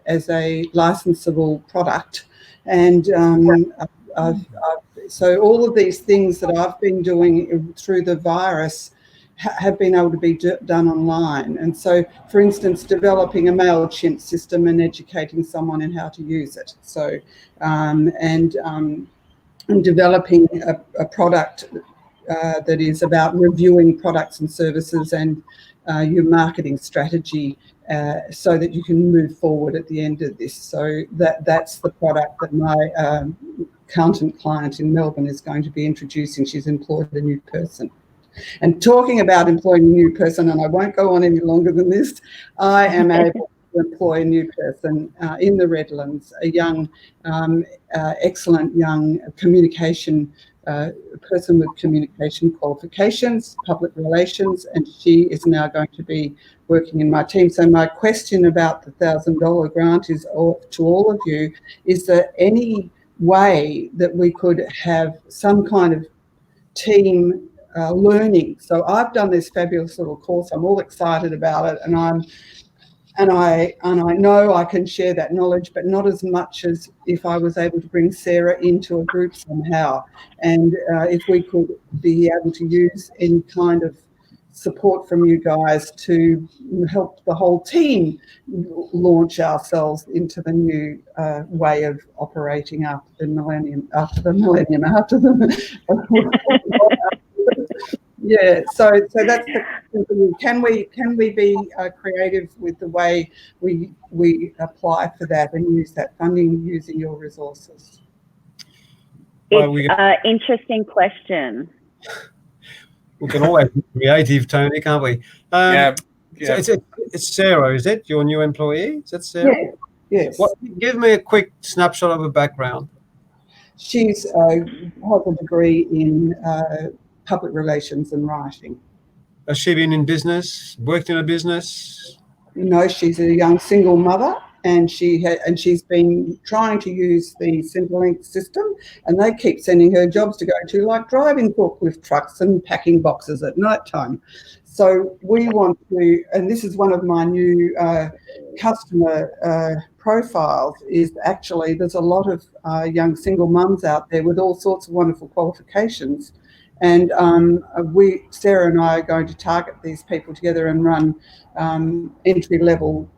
G: as a licensable product, and so all of these things that I've been doing through the virus have been able to be done online. And so, for instance, developing a MailChimp system and educating someone in how to use it. So, and developing a product that is about reviewing products and services and your marketing strategy so that you can move forward at the end of this. So that's the product that my accountant client in Melbourne is going to be introducing. She's employed a new person. And talking about employing a new person, and I won't go on any longer than this, I am able to employ a new person in the Redlands, a young, excellent young communication person with communication qualifications, public relations, and she is now going to be working in my team. So my question about the $1,000 grant is to all of you, is there any way that we could have some kind of team learning? So I've done this fabulous little course. I'm all excited about it, and I know I can share that knowledge, but not as much as if I was able to bring Sarah into a group somehow. And if we could be able to use any kind of support from you guys to help the whole team launch ourselves into the new way of operating after the millennium. Yeah, so that's the, can we be creative with the way we apply for that and use that funding using your resources?
B: It's an interesting question.
C: We can always be creative, Tony, can't we?
A: Yeah.
C: So it's Sarah, is it? Your new employee? Is that Sarah?
G: Yeah, yes.
C: Give me a quick snapshot of her background.
G: She's has a degree in public relations and writing.
C: Has she been in business, worked in a business?
G: You know, she's a young single mother and she's been trying to use the Centrelink system, and they keep sending her jobs to go to, like driving forklift trucks and packing boxes at night time. So we want to, and this is one of my new customer profiles, is actually there's a lot of young single mums out there with all sorts of wonderful qualifications. And Sarah and I are going to target these people together and run entry-level,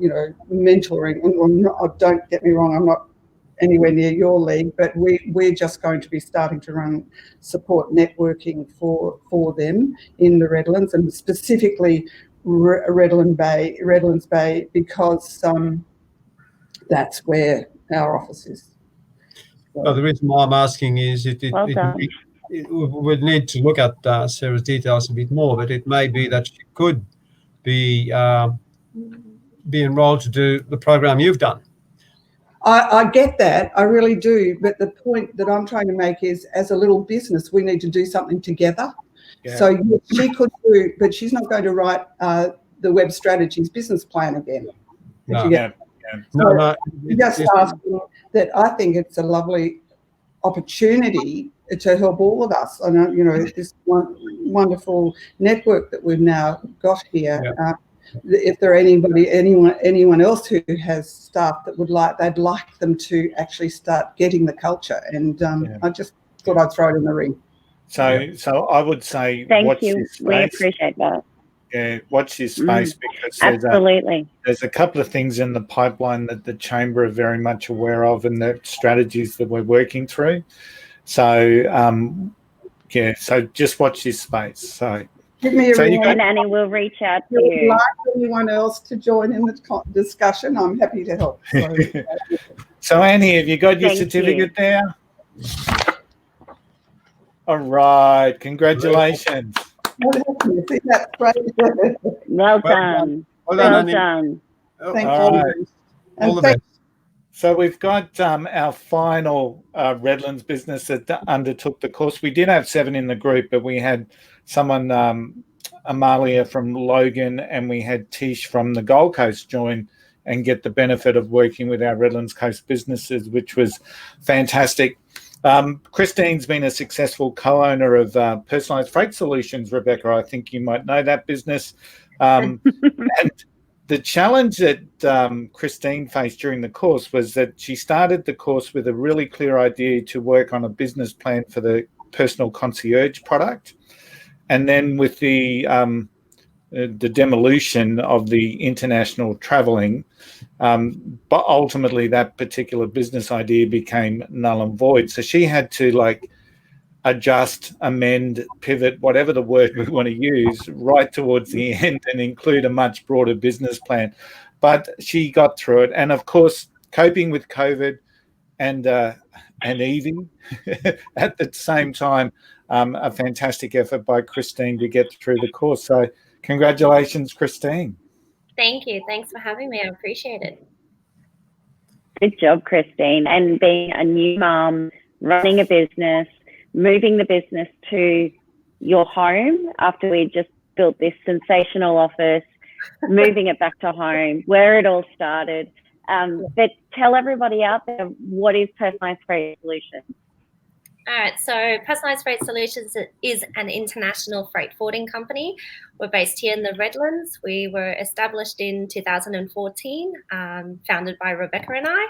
G: mentoring. Don't get me wrong, I'm not anywhere near your league, but we're just going to be starting to run support networking for them in the Redlands, and specifically Redlands Bay, because that's where our office is. So.
C: Well, the reason why I'm asking is we'd need to look at Sarah's details a bit more, but it may be that she could be enrolled to do the program you've done.
G: I get that, I really do, but the point that I'm trying to make is, as a little business, we need to do something together. Yeah. So she could do, but she's not going to write the Web Strategies business plan again.
C: No.
G: Just asking that. I think it's a lovely opportunity to help all of us. I know, this wonderful network that we've now got here. Yeah. If there are anyone else who has staff that they'd like them to actually start getting the culture, and I just thought I'd throw it in the ring.
A: So I would say,
B: thank you. We appreciate that.
A: Yeah, watch this space, because there's a couple of things in the pipeline that the Chamber are very much aware of, and the strategies that we're working through. So so just watch this space. So
G: give me a ring,
B: and Annie will reach out to you. If you'd
G: like anyone else to join in the discussion, I'm happy to help.
A: So Annie, have you got your certificate there? All right, congratulations.
G: That's great.
B: Well done. Well done.
G: Thank you.
C: All the best.
A: So we've got our final Redlands business that undertook the course. We did have 7 in the group, but we had someone, Amalia from Logan, and we had Tish from the Gold Coast join and get the benefit of working with our Redlands Coast businesses, which was fantastic. Christine's been a successful co-owner of Personalised Freight Solutions, Rebecca. I think you might know that business. And the challenge that Christine faced during the course was that she started the course with a really clear idea to work on a business plan for the personal concierge product. And then with the demolition of the international travelling, but ultimately that particular business idea became null and void. So she had to adjust, amend, pivot, whatever the word we want to use, right towards the end, and include a much broader business plan. But she got through it. And of course, coping with COVID and Evie at the same time, a fantastic effort by Christine to get through the course. So congratulations, Christine.
D: Thank you. Thanks for having me. I appreciate it.
B: Good job, Christine. And being a new mum, running a business, moving the business to your home after we just built this sensational office, moving it back to home, where it all started. But tell everybody out there, what is Personalised Freight Solutions?
D: All right, so Personalised Freight Solutions is an international freight forwarding company. We're based here in the Redlands. We were established in 2014, founded by Rebecca and I.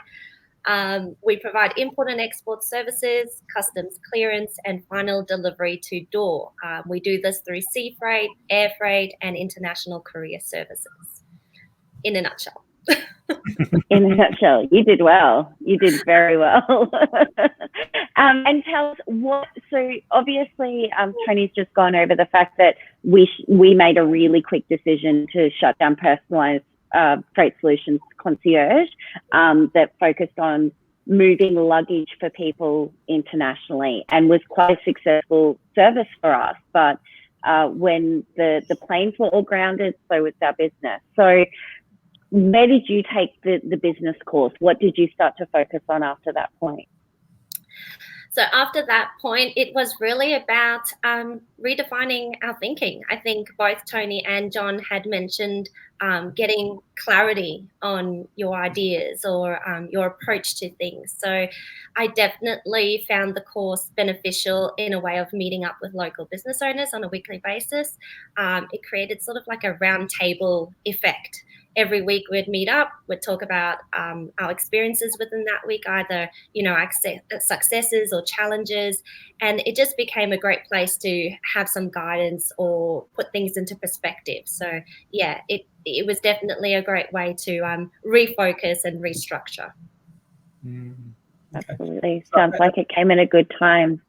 D: We provide import and export services, customs clearance, and final delivery to door. We do this through sea freight, air freight, and international courier services. In a nutshell.
B: In a nutshell, you did well. You did very well. And tell us so obviously Tony's just gone over the fact that we made a really quick decision to shut down Personalised Freight Solutions Concierge that focused on moving luggage for people internationally, and was quite a successful service for us. But when the planes were all grounded, so was our business. So where did you take the business course? What did you start to focus on after that point?
D: So So after that point, it was really about redefining our thinking. I think both Tony and John had mentioned getting clarity on your ideas or your approach to things. So I definitely found the course beneficial in a way of meeting up with local business owners on a weekly basis. It created sort of like a round table effect. Every week we'd meet up, we'd talk about our experiences within that week, either, successes or challenges. And it just became a great place to have some guidance or put things into perspective. So yeah, it was definitely a great way to refocus and restructure.
B: Absolutely. Sounds like it came in a good time.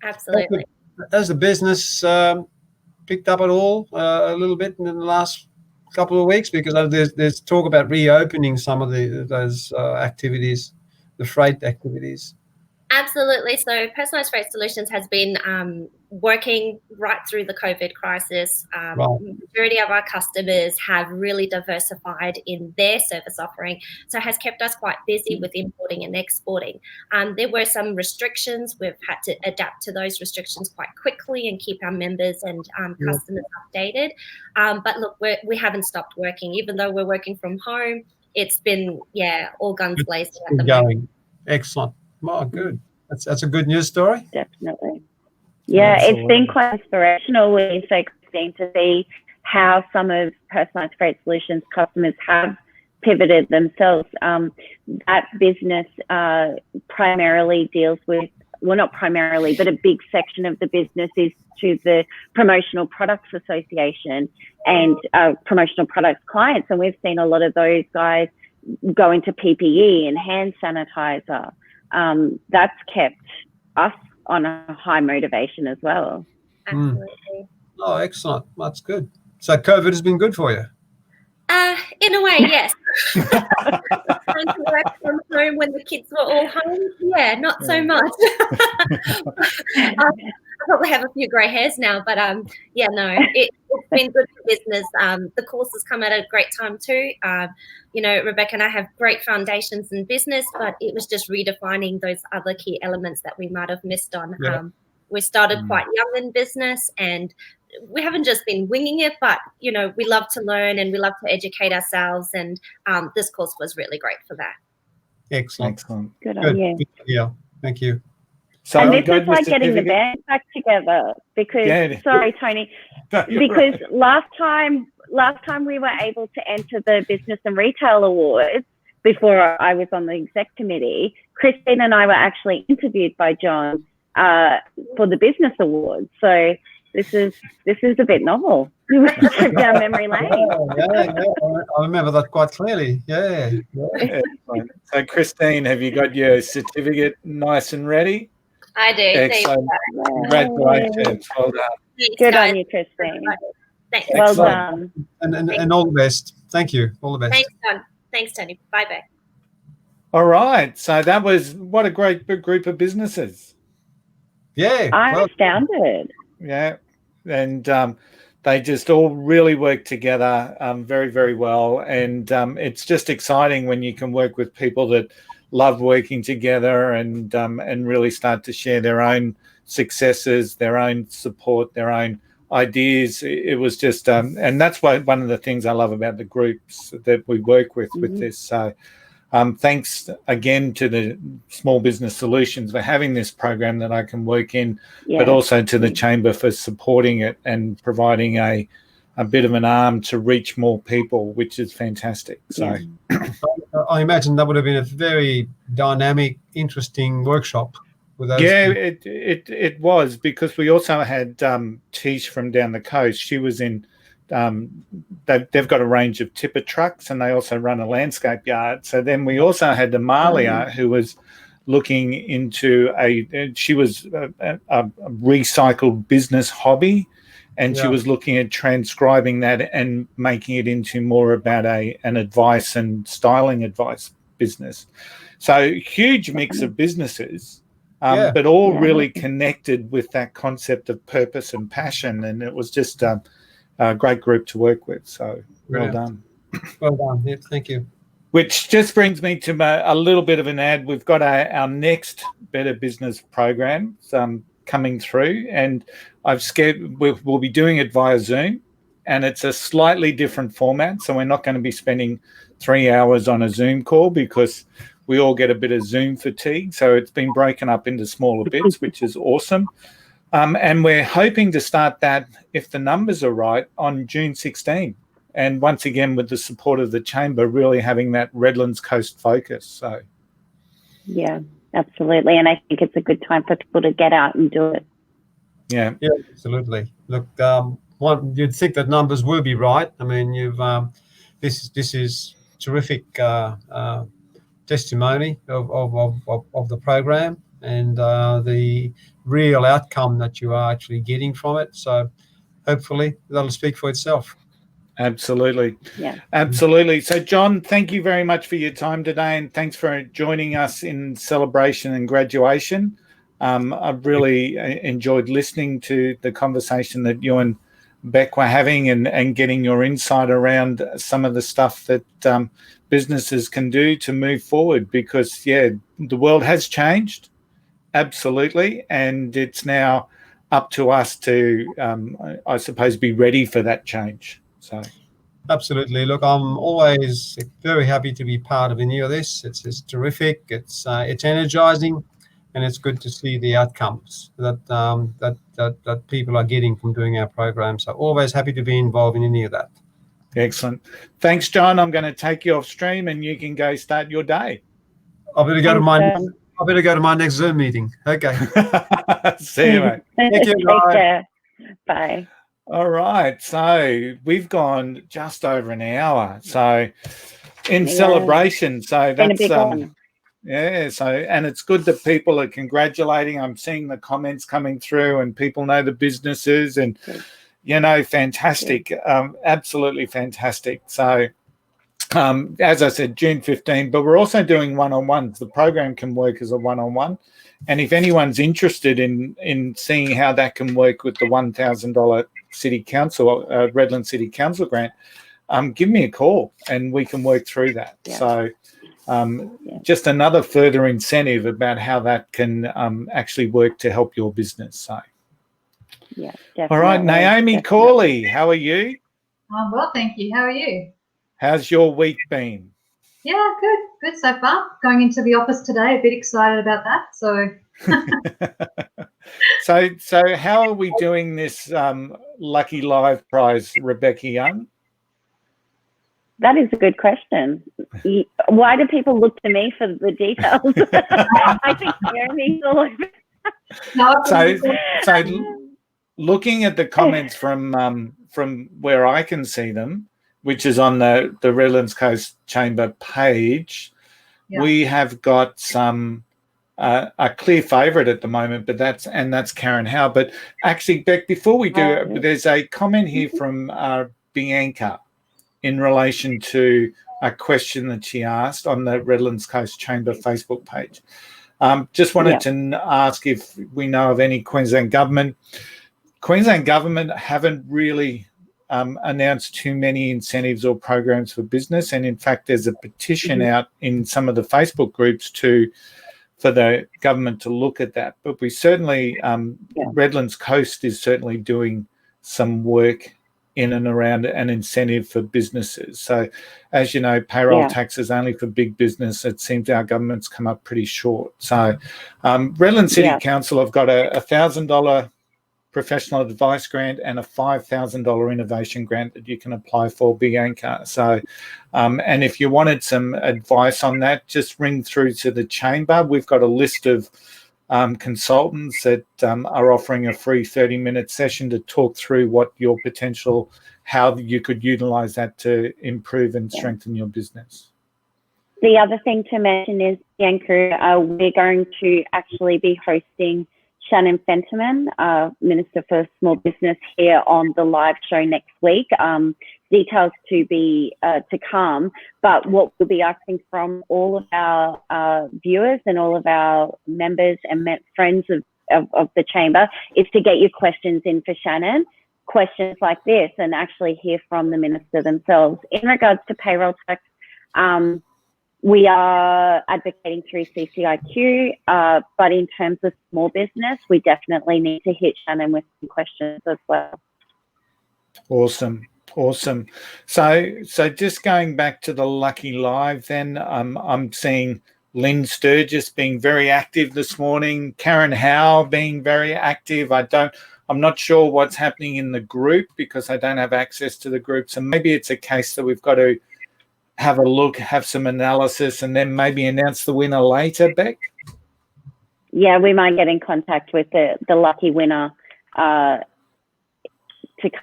D: Absolutely.
C: Has the business picked up at all a little bit in the last couple of weeks? Because there's talk about reopening some of those activities, the freight activities.
D: Absolutely. So Personalised Freight Solutions has been working right through the COVID crisis. Majority of our customers have really diversified in their service offering, so it has kept us quite busy with importing and exporting. There were some restrictions. We've had to adapt to those restrictions quite quickly and keep our members and customers updated. But look, we haven't stopped working. Even though we're working from home, it's been, all guns blazing at the moment.
C: Excellent. Oh, good. That's a good news story.
B: Definitely. Yeah, it's been quite inspirational with Christine to see how some of Personalised Freight Solutions customers have pivoted themselves. That business primarily deals with, well, not primarily, but a big section of the business is to the Promotional Products Association and promotional products clients. And we've seen a lot of those guys go into PPE and hand sanitizer. That's kept us on a high motivation as well.
D: Absolutely.
C: Oh, excellent. That's good. So COVID has been good for you?
D: In a way, yes. Trying to work from home when the kids were all home, not so much. I probably have a few grey hairs now, but it's been good for business. The course has come at a great time too. Rebecca and I have great foundations in business, but it was just redefining those other key elements that we might have missed on. We started quite young in business, and we haven't just been winging it, but we love to learn and we love to educate ourselves, and this course was really great for that.
C: Excellent.
B: Good on you.
C: Yeah, thank you.
B: So and this is like getting the band back together because, sorry, Tony, because last time we were able to enter the Business and Retail Awards before I was on the exec committee, Christine and I were actually interviewed by John for the Business Awards. So this is a bit novel. Trip down memory lane.
C: I remember that quite clearly. Yeah.
A: So Christine, have you got your certificate nice and ready?
D: I do.
A: Excellent. Congratulations. Well done.
B: Good on you, Christine.
D: Thanks.
B: Well done.
C: And all the best. Thank you. All the best.
D: Thanks, John. Thanks, Tony. Bye-bye.
A: All right. So that was what a great group of businesses.
C: Yeah.
B: I'm astounded.
A: Yeah. And they just all really work together very, very well. And it's just exciting when you can work with people that love working together and really start to share their own successes, their own support, their own ideas. It was just, and that's why one of the things I love about the groups that we work with this. So thanks again to the Small Business Solutions for having this program that I can work in, but also to the Chamber for supporting it and providing a bit of an arm to reach more people, which is fantastic. So
C: I imagine that would have been a very dynamic, interesting workshop with those.
A: Yeah, it was, because we also had Tish from down the coast. She was in they've got a range of tipper trucks, and they also run a landscape yard. So then we also had Amalia, who was looking into a recycled business hobby, and she was looking at transcribing that and making it into more about an advice and styling advice business. So huge mix of businesses, but all really connected with that concept of purpose and passion. And it was just a great group to work with. So well done.
C: Well done. Yeah, thank you.
A: Which just brings me to a little bit of an ad. We've got our next Better Business program coming through, and we'll be doing it via Zoom, and it's a slightly different format. So we're not going to be spending 3 hours on a Zoom call because we all get a bit of Zoom fatigue. So it's been broken up into smaller bits, which is awesome. And we're hoping to start that, if the numbers are right, on June 16. And once again, with the support of the Chamber, really having that Redlands Coast focus. So,
B: yeah, absolutely. And I think it's a good time for people to get out and do it.
C: Yeah, absolutely. Look, you'd think that numbers will be right. I mean, this is terrific testimony of the program and the real outcome that you are actually getting from it. So hopefully that'll speak for itself.
A: Absolutely.
B: Yeah.
A: Absolutely. So, John, thank you very much for your time today, and thanks for joining us in celebration and graduation. I've really enjoyed listening to the conversation that you and Beck were having and getting your insight around some of the stuff that businesses can do to move forward, because, the world has changed, absolutely, and it's now up to us to, I suppose, be ready for that change. So,
C: absolutely. Look, I'm always very happy to be part of any of this. It's terrific. It's energizing, and it's good to see the outcomes that people are getting from doing our program. So always happy to be involved in any of that.
A: Excellent. Thanks, John. I'm going to take you off stream, and you can go start your day.
C: I better go to my next Zoom meeting. Okay.
A: See you, mate.
C: Thank you.
B: Take care. Bye.
A: All right, so we've gone just over an hour. So in celebration, so that's so, and it's good that people are congratulating. I'm seeing the comments coming through, and people know the businesses, and fantastic, absolutely fantastic. So as I said, June 15, but we're also doing one-on-ones. The program can work as a one-on-one. And if anyone's interested in seeing how that can work with the $1,000 City Council, Redlands City Council grant, give me a call and we can work through that. Yeah. So just another further incentive about how that can actually work to help your business. So,
B: yeah, definitely.
A: All right, Naomi Corley, how are you?
H: I'm well, thank you. How are you?
A: How's your week been?
H: Yeah, good so far. Going into the office today, a bit excited about that. So,
A: so how are we doing this Lucky Live prize, Rebecca Young?
B: That is a good question. Why do people look to me for the details? I think Jeremy's all over.
A: So looking at the comments from where I can see them, which is on the Redlands Coast Chamber page, we have got some a clear favourite at the moment, but that's Karen Howe. But actually, Beck, before we do there's a comment here from Bianca in relation to a question that she asked on the Redlands Coast Chamber Facebook page. Just wanted to ask if we know of any Queensland government haven't really announced too many incentives or programs for business, and in fact there's a petition out in some of the Facebook groups for the government to look at that. But we certainly Redlands Coast is certainly doing some work in and around an incentive for businesses. So as you know, payroll tax is only for big business. It seems our government's come up pretty short. So Redlands City Council have got a $1,000 professional advice grant and a $5,000 innovation grant that you can apply for, Bianca. So, and if you wanted some advice on that, just ring through to the chamber. We've got a list of consultants that are offering a free 30-minute session to talk through what your potential, how you could utilize that to improve and strengthen your business.
B: The other thing to mention is, Bianca, we're going to actually be hosting Shannon Fentiman, Minister for Small Business, here on the live show next week. Details to be to come, but what we'll be asking from all of our viewers and all of our members and friends of the chamber is to get your questions in for Shannon, questions like this, and actually hear from the minister themselves in regards to payroll tax. We are advocating through CCIQ, but in terms of small business, we definitely need to hit Shannon with some questions as well.
A: Awesome. So just going back to the Lucky Live, then I'm seeing Lynn Sturgis being very active this morning, Karen Howe being very active. I'm not sure what's happening in the group because I don't have access to the group. So maybe it's a case that we've got to have a look, have some analysis, and then maybe announce the winner later, Beck?
B: Yeah, we might get in contact with the lucky winner to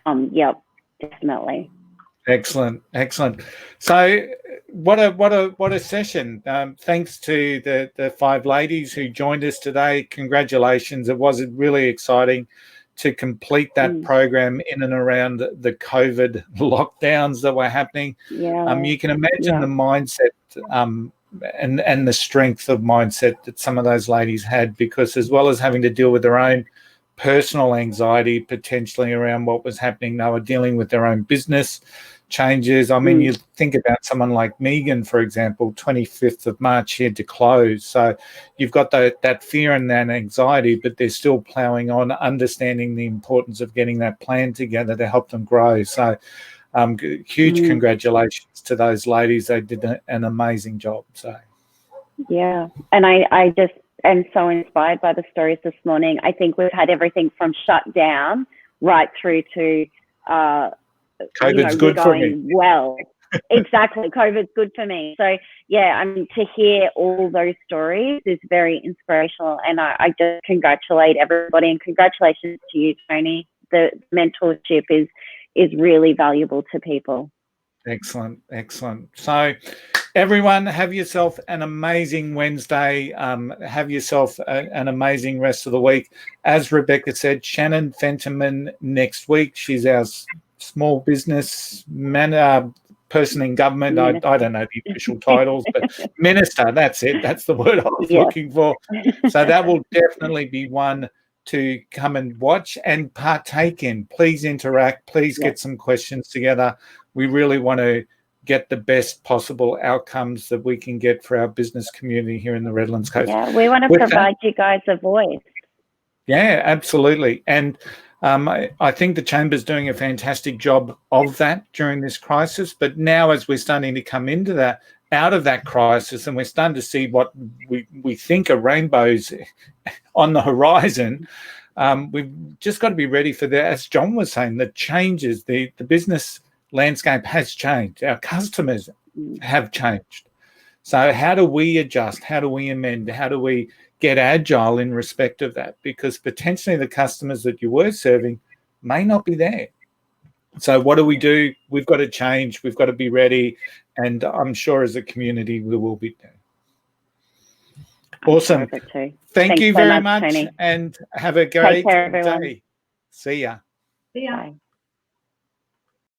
B: come. Yep, definitely.
A: Excellent. So what a session. Thanks to the 5 ladies who joined us today. Congratulations. It was really exciting to complete that program in and around the COVID lockdowns that were happening.
B: Yeah.
A: You can imagine the mindset and the strength of mindset that some of those ladies had, because as well as having to deal with their own personal anxiety potentially around what was happening, they were dealing with their own business changes. I mean, you think about someone like Megan, for example, 25th of March, she had to close. So you've got that fear and that anxiety, but they're still ploughing on, understanding the importance of getting that plan together to help them grow. So huge congratulations to those ladies. They did an amazing job. So
B: yeah, and I just am so inspired by the stories this morning. I think we've had everything from shut down right through to
A: COVID's good for me.
B: Well, exactly. COVID's good for me. So yeah, I mean, to hear all those stories is very inspirational, and I just congratulate everybody, and congratulations to you, Tony. The mentorship is really valuable to people.
A: Excellent. So everyone, have yourself an amazing Wednesday. Have yourself an amazing rest of the week. As Rebecca said, Shannon Fentiman next week. She's our small business person in government. I don't know the official titles, but minister, that's it. That's the word I was looking for. So that will definitely be one to come and watch and partake in. Please interact. Please get some questions together. We really want to get the best possible outcomes that we can get for our business community here in the Redlands Coast.
B: Yeah, we want to provide you guys a voice.
A: Yeah, absolutely. And I think the Chamber's doing a fantastic job of that during this crisis. But now as we're starting to come out of that crisis, and we're starting to see what we think are rainbows on the horizon, we've just got to be ready for that. As John was saying, the changes, the business landscape has changed. Our customers have changed. So how do we adjust? How do we amend? How do we get agile in respect of that? Because potentially the customers that you were serving may not be there. So what do? We've got to change. We've got to be ready. And I'm sure as a community, we will be there. Awesome. Thank you very much, Tony. And have a great day. See ya.
H: See ya.
B: Bye.